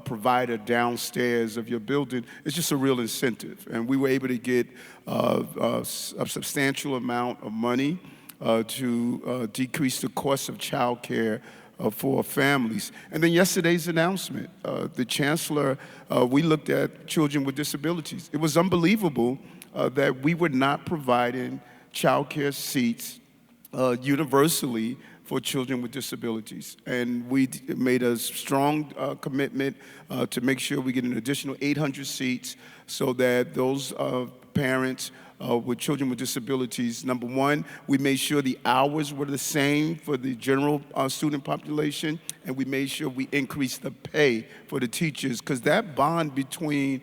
provider downstairs of your building, it's just a real incentive. And we were able to get a substantial amount of money to decrease the cost of child care for families. And then yesterday's announcement, the chancellor, we looked at children with disabilities. It was unbelievable that we were not providing child care seats universally for children with disabilities. And we made a strong commitment to make sure we get an additional 800 seats so that those parents with children with disabilities, number one, we made sure the hours were the same for the general student population, and we made sure we increased the pay for the teachers, because that bond between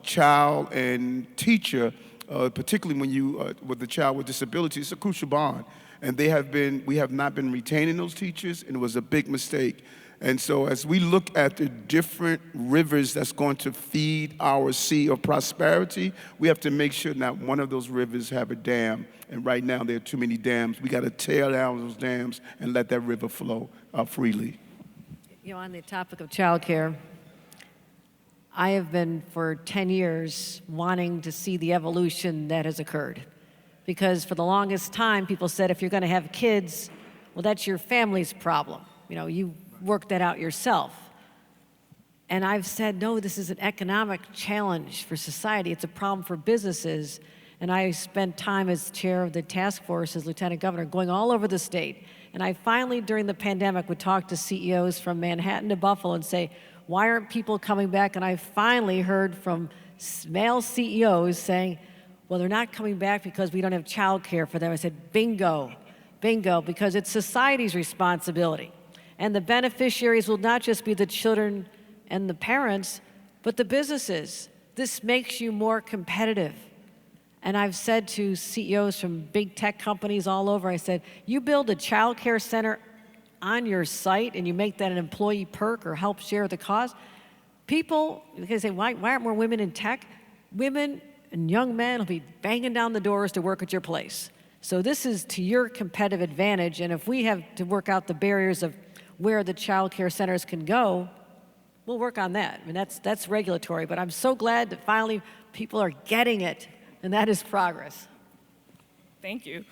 child and teacher, particularly when you with the child with disabilities, it's a crucial bond. And we have not been retaining those teachers, and it was a big mistake. And so as we look at the different rivers that's going to feed our sea of prosperity, we have to make sure not one of those rivers have a dam. And right now there are too many dams. We got to tear down those dams and let that river flow freely. You know, on the topic of childcare, I have been for 10 years wanting to see the evolution that has occurred. Because for the longest time, people said, if you're going to have kids, well, that's your family's problem. You know, you work that out yourself. And I've said, no, this is an economic challenge for society. It's a problem for businesses. And I spent time as chair of the task force as lieutenant governor going all over the state. And I finally, during the pandemic, would talk to CEOs from Manhattan to Buffalo and say, why aren't people coming back? And I finally heard from male CEOs saying, well, they're not coming back because we don't have child care for them. I said, bingo, bingo, because it's society's responsibility. And the beneficiaries will not just be the children and the parents, but the businesses. This makes you more competitive. And I've said to CEOs from big tech companies all over, I said, you build a child care center on your site and you make that an employee perk or help share the cost, people, they say, why aren't more women in tech? Women and young men will be banging down the doors to work at your place. So this is to your competitive advantage, and if we have to work out the barriers of where the child care centers can go, we'll work on that. I mean, that's regulatory, but I'm so glad that finally people are getting it, and that is progress. Thank you.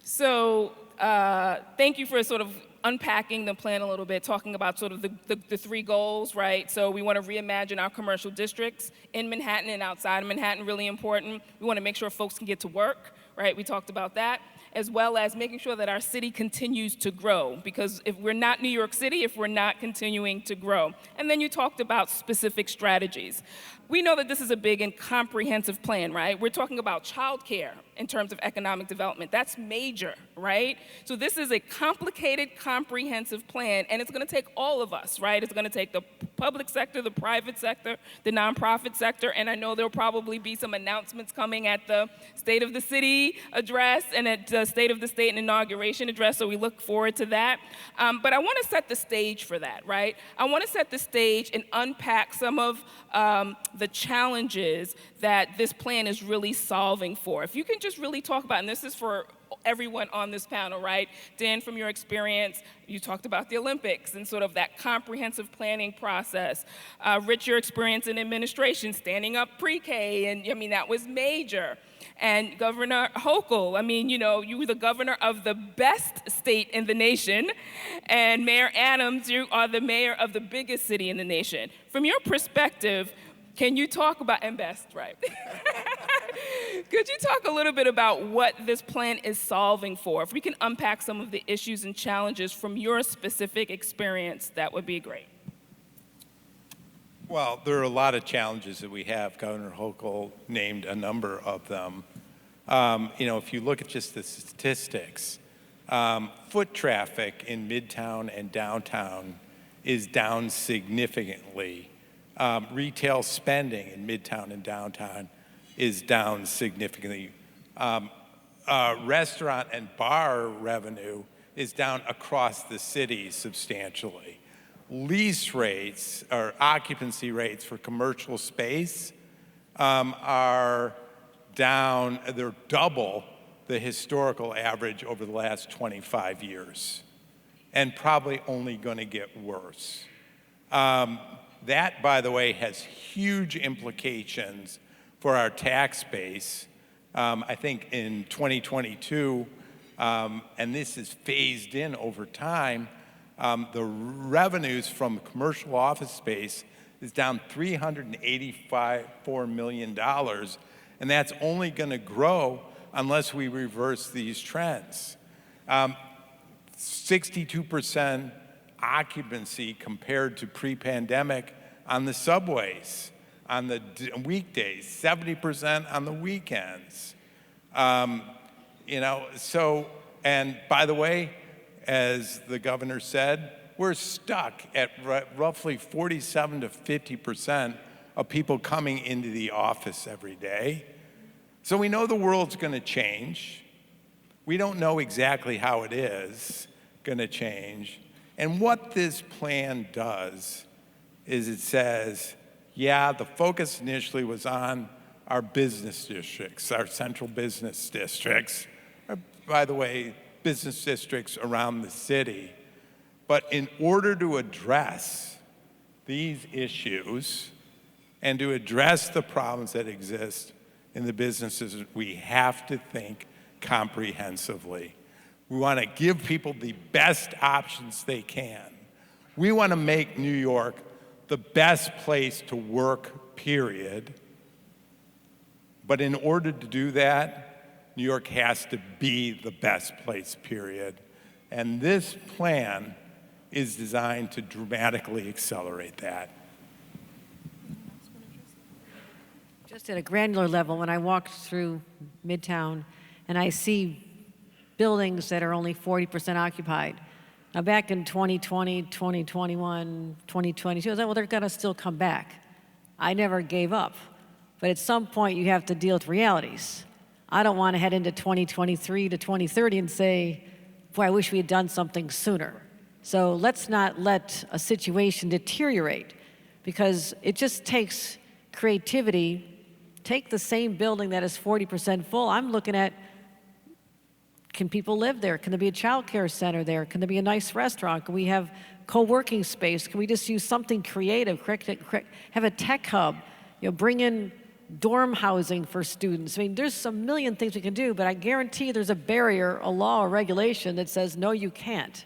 So thank you for sort of unpacking the plan a little bit, talking about sort of the three goals, right? So we want to reimagine our commercial districts in Manhattan and outside of Manhattan, really important. We want to make sure folks can get to work, right? We talked about that, as well as making sure that our city continues to grow, because if we're not New York City, if we're not continuing to grow. And then you talked about specific strategies. We know that this is a big and comprehensive plan, right? We're talking about childcare in terms of economic development. That's major, right? So this is a complicated, comprehensive plan, and it's going to take all of us, right? It's going to take the public sector, the private sector, the nonprofit sector, and I know there'll probably be some announcements coming at the State of the City address and at the State of the State and inauguration address, so we look forward to that. But I want to set the stage for that, right? I want to set the stage and unpack some of the challenges that this plan is really solving for. If you can just really talk about, and this is for everyone on this panel, right? Dan, from your experience, you talked about the Olympics and sort of that comprehensive planning process. Rich, your experience in administration, standing up pre-K, and I mean, that was major. And Governor Hochul, I mean, you know, you were the governor of the best state in the nation, and Mayor Adams, you are the mayor of the biggest city in the nation. From your perspective, can you talk about, and best, right? Could you talk a little bit about what this plan is solving for? If we can unpack some of the issues and challenges from your specific experience, that would be great. Well, there are a lot of challenges that we have. Governor Hochul named a number of them. You know, if you look at just the statistics, foot traffic in Midtown and downtown is down significantly. Retail spending in Midtown and downtown is down significantly. Restaurant and bar revenue is down across the city substantially. Lease rates or occupancy rates for commercial space are down, they're double the historical average over the last 25 years, and probably only going to get worse. That, by the way, has huge implications for our tax base. I think in 2022, and this is phased in over time, the revenues from commercial office space is down $384 million, and that's only going to grow unless we reverse these trends. 62% occupancy compared to pre-pandemic on the subways, on the weekdays, 70% on the weekends. You know, so, and by the way, as the governor said, we're stuck at roughly 47 to 50% of people coming into the office every day. So we know the world's going to change. We don't know exactly how it is going to change. And what this plan does is it says, yeah, the focus initially was on our business districts, our central business districts, or, by the way, business districts around the city. But in order to address these issues and to address the problems that exist in the businesses, we have to think comprehensively. We want to give people the best options they can. We want to make New York the best place to work, period. But in order to do that, New York has to be the best place, period. And this plan is designed to dramatically accelerate that. Just at a granular level, when I walk through Midtown and I see buildings that are only 40% occupied. Now, back in 2020, 2021, 2022, I was like, well, they're going to still come back. I never gave up. But at some point, you have to deal with realities. I don't want to head into 2023 to 2030 and say, boy, I wish we had done something sooner. So let's not let a situation deteriorate, because it just takes creativity. Take the same building that is 40% full. I'm looking at, can people live there? Can there be a child care center there? Can there be a nice restaurant? Can we have co-working space? Can we just use something creative? Have a tech hub, bring in dorm housing for students. I mean, there's a million things we can do, but I guarantee there's a barrier, a law or regulation that says, no, you can't.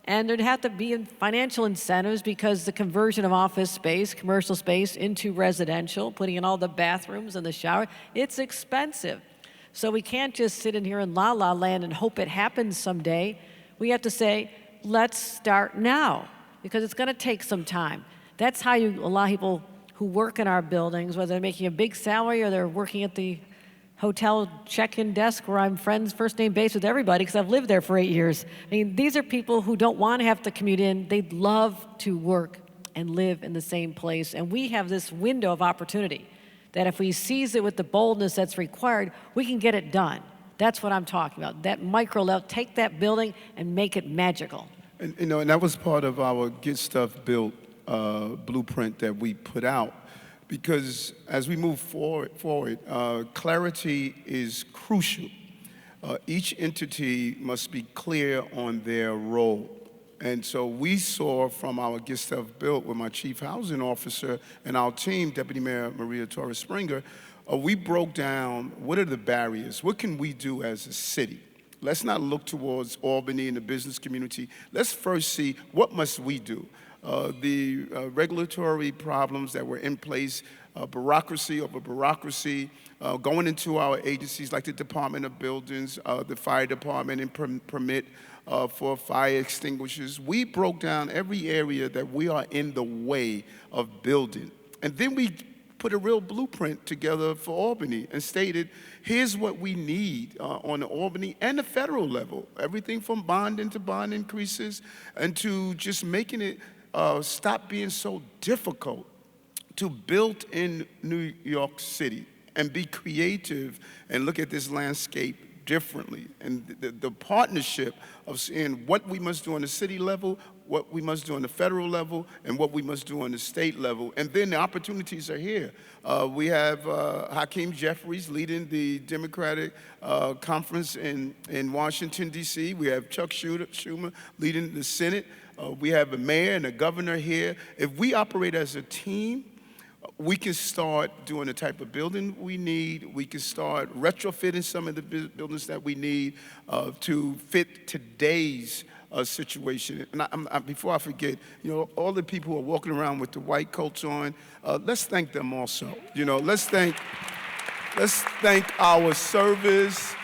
And there'd have to be financial incentives, because the conversion of office space, commercial space, into residential, putting in all the bathrooms and the shower, it's expensive. So we can't just sit in here in la-la land and hope it happens someday. We have to say, let's start now, because it's going to take some time. That's how you allow people who work in our buildings, whether they're making a big salary or they're working at the hotel check-in desk where I'm friends, first-name basis with everybody because I've lived there for 8 years. I mean, these are people who don't want to have to commute in. They'd love to work and live in the same place. And we have this window of opportunity that if we seize it with the boldness that's required, we can get it done. That's what I'm talking about, that micro level. Take that building and make it magical. And, and that was part of our Get Stuff Built blueprint that we put out. Because as we move forward, clarity is crucial. Each entity must be clear on their role. And so we saw from our Get Stuff Built with my chief housing officer and our team, Deputy Mayor Maria Torres Springer, we broke down what are the barriers? What can we do as a city? Let's not look towards Albany and the business community. Let's first see what must we do. The regulatory problems that were in place, bureaucracy over bureaucracy, going into our agencies like the Department of Buildings, the Fire Department, and permit for fire extinguishers. We broke down every area that we are in the way of building. And then we put a real blueprint together for Albany and stated, here's what we need on the Albany and the federal level. Everything from bonding to bond increases and to just making it stop being so difficult to build in New York City and be creative and look at this landscape differently. And the partnership of seeing what we must do on the city level, what we must do on the federal level, and what we must do on the state level. And then the opportunities are here. We have Hakeem Jeffries leading the Democratic conference in Washington, D.C. We have Chuck Schumer leading the Senate. We have a mayor and a governor here. If we operate as a team, we can start doing the type of building we need. We can start retrofitting some of the buildings that we need to fit today's situation. And before I forget, all the people who are walking around with the white coats on, let's thank them also. Let's thank our service.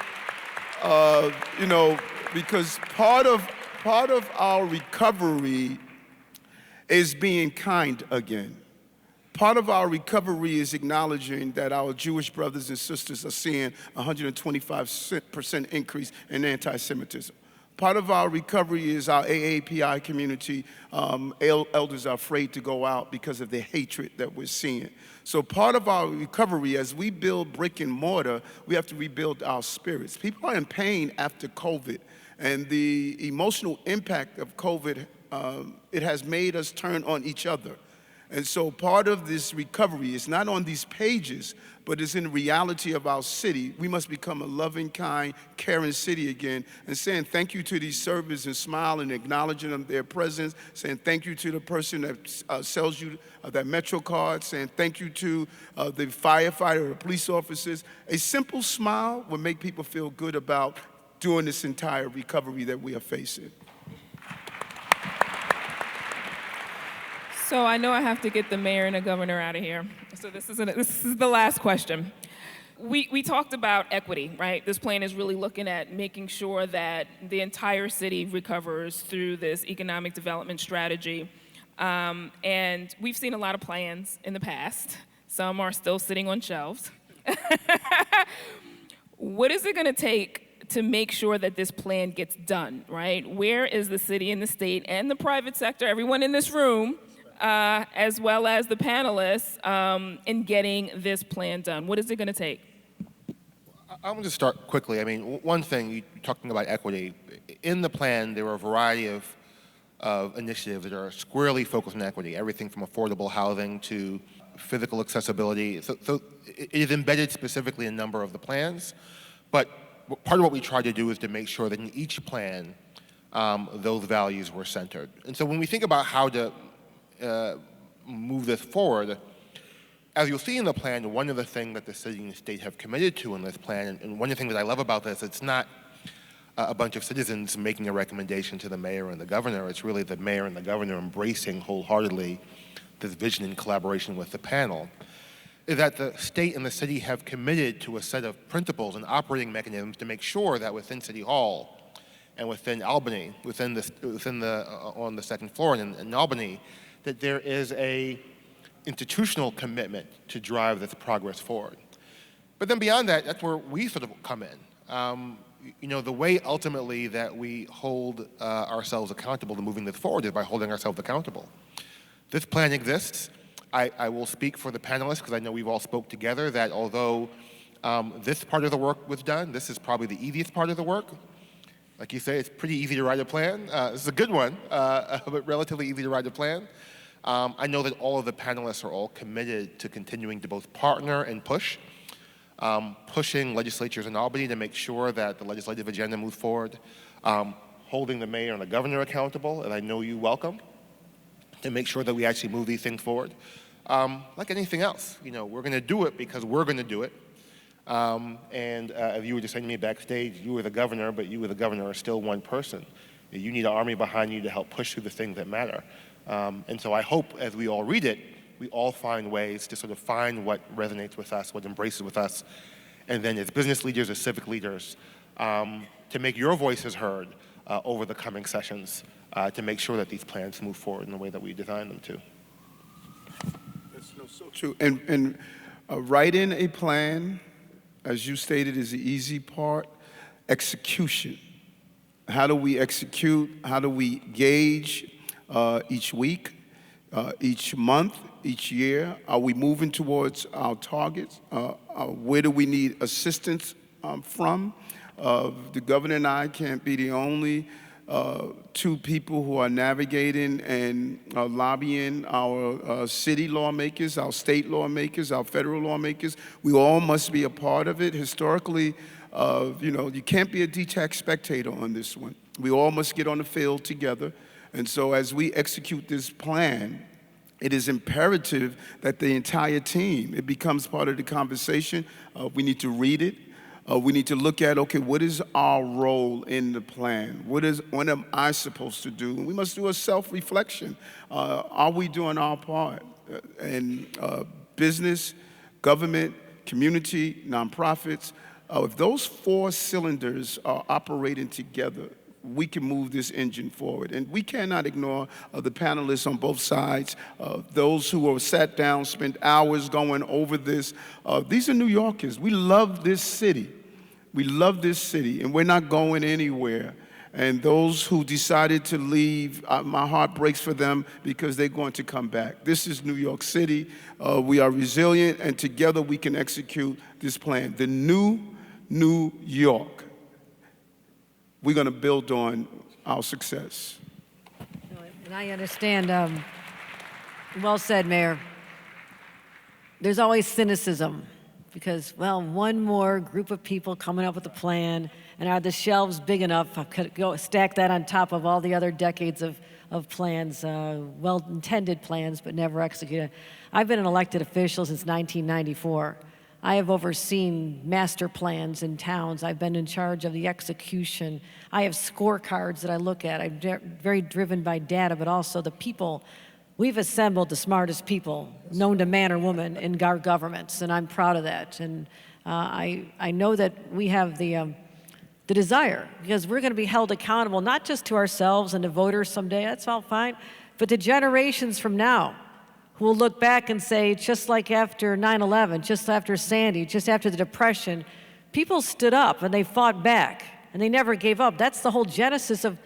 Because part of our recovery is being kind again. Part of our recovery is acknowledging that our Jewish brothers and sisters are seeing a 125% increase in anti-Semitism. Part of our recovery is our AAPI community. Elders are afraid to go out because of the hatred that we're seeing. So part of our recovery, as we build brick and mortar, we have to rebuild our spirits. People are in pain after COVID, and the emotional impact of COVID, it has made us turn on each other. And so part of this recovery is not on these pages, but it's in the reality of our city. We must become a loving, kind, caring city again, and saying thank you to these servers and smile and acknowledging them, their presence, saying thank you to the person that sells you that Metro card, saying thank you to the firefighter or the police officers. A simple smile will make people feel good about doing this entire recovery that we are facing. So I know I have to get the mayor and the governor out of here. So this is the last question. We talked about equity, right? This plan is really looking at making sure that the entire city recovers through this economic development strategy. And we've seen a lot of plans in the past. Some are still sitting on shelves. What is it going to take to make sure that this plan gets done, right? Where is the city and the state and the private sector, everyone in this room, as well as the panelists, in getting this plan done? What is it going to take? I'm going to start quickly. I mean, one thing, you're talking about equity. In the plan, there are a variety of initiatives that are squarely focused on equity, everything from affordable housing to physical accessibility. So it is embedded specifically in a number of the plans, but part of what we try to do is to make sure that in each plan, those values were centered. And so when we think about how to move this forward, as you'll see in the plan, one of the things that the city and the state have committed to in this plan, and one of the things that I love about this, it's not a bunch of citizens making a recommendation to the mayor and the governor. It's really the mayor and the governor embracing wholeheartedly this vision in collaboration with the panel, is that the state and the city have committed to a set of principles and operating mechanisms to make sure that within City Hall and within Albany, on the second floor in Albany, that there is a institutional commitment to drive this progress forward. But then beyond that, that's where we sort of come in. The way ultimately that we hold ourselves accountable to moving this forward is by holding ourselves accountable. This plan exists. I will speak for the panelists because I know we've all spoke together that although this part of the work was done, this is probably the easiest part of the work. Like you say, it's pretty easy to write a plan. This is a good one, but relatively easy to write a plan. I know that all of the panelists are all committed to continuing to both partner and pushing legislatures in Albany to make sure that the legislative agenda moves forward, holding the mayor and the governor accountable, and I know you welcome, to make sure that we actually move these things forward. Like anything else, we're going to do it because we're going to do it. As you were just saying to me backstage, you were the governor, but you were the governor are still one person. You need an army behind you to help push through the things that matter. And so I hope as we all read it, we all find ways to sort of find what resonates with us, what embraces with us, and then as business leaders, as civic leaders, to make your voices heard over the coming sessions to make sure that these plans move forward in the way that we designed them to. That's so true. And writing a plan, as you stated, is the easy part. Execution. How do we execute? How do we gauge each week, each month, each year? Are we moving towards our targets? Where do we need assistance from? The governor and I can't be the only two people who are navigating and lobbying our city lawmakers, our state lawmakers, our federal lawmakers. We all must be a part of it. Historically, you can't be a detached spectator on this one. We all must get on the field together. And so as we execute this plan, it is imperative that the entire team, it becomes part of the conversation. We need to read it. We need to look at, okay, what is our role in the plan? What am I supposed to do? We must do a self-reflection. Are we doing our part? And business, government, community, nonprofits, if those four cylinders are operating together, we can move this engine forward. And we cannot ignore the panelists on both sides, those who have sat down, spent hours going over this. These are New Yorkers. We love this city. We love this city, and we're not going anywhere. And those who decided to leave, my heart breaks for them because they're going to come back. This is New York City. We are resilient, and together we can execute this plan. The new New York. We're going to build on our success. And I understand, well said, Mayor. There's always cynicism because, well, one more group of people coming up with a plan, and are the shelves big enough? I could go stack that on top of all the other decades of plans, well-intended plans, but never executed. I've been an elected official since 1994. I have overseen master plans in towns. I've been in charge of the execution. I have scorecards that I look at. I'm very driven by data, but also the people we've assembled the smartest people known to man or woman in our governments, and I'm proud of that. And I know that we have the desire, because we're going to be held accountable not just to ourselves and to voters someday, that's all fine, but to generations from now who will look back and say, just like after 9/11, just after Sandy, just after the Depression, people stood up and they fought back and they never gave up. That's the whole genesis of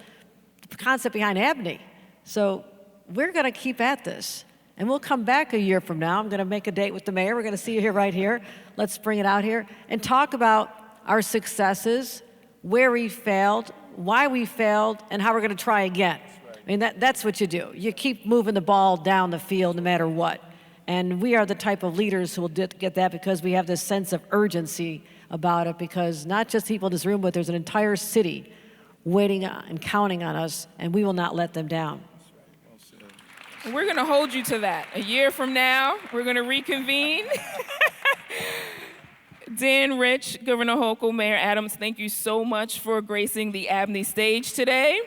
the concept behind ABNY. So we're going to keep at this. And we'll come back a year from now. I'm going to make a date with the mayor. We're going to see you here, right here. Let's bring it out here and talk about our successes, where we failed, why we failed, and how we're going to try again. I mean, that's what you do. You keep moving the ball down the field no matter what. And we are the type of leaders who will get that, because we have this sense of urgency about it, because not just people in this room, but there's an entire city waiting and counting on us, and we will not let them down. We're going to hold you to that. A year from now, we're going to reconvene. Dan, Rich, Governor Hochul, Mayor Adams, thank you so much for gracing the ABNY stage today.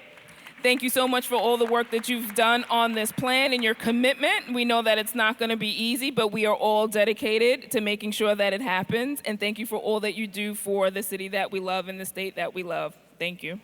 Thank you so much for all the work that you've done on this plan and your commitment. We know that it's not going to be easy, but we are all dedicated to making sure that it happens. And thank you for all that you do for the city that we love and the state that we love. Thank you.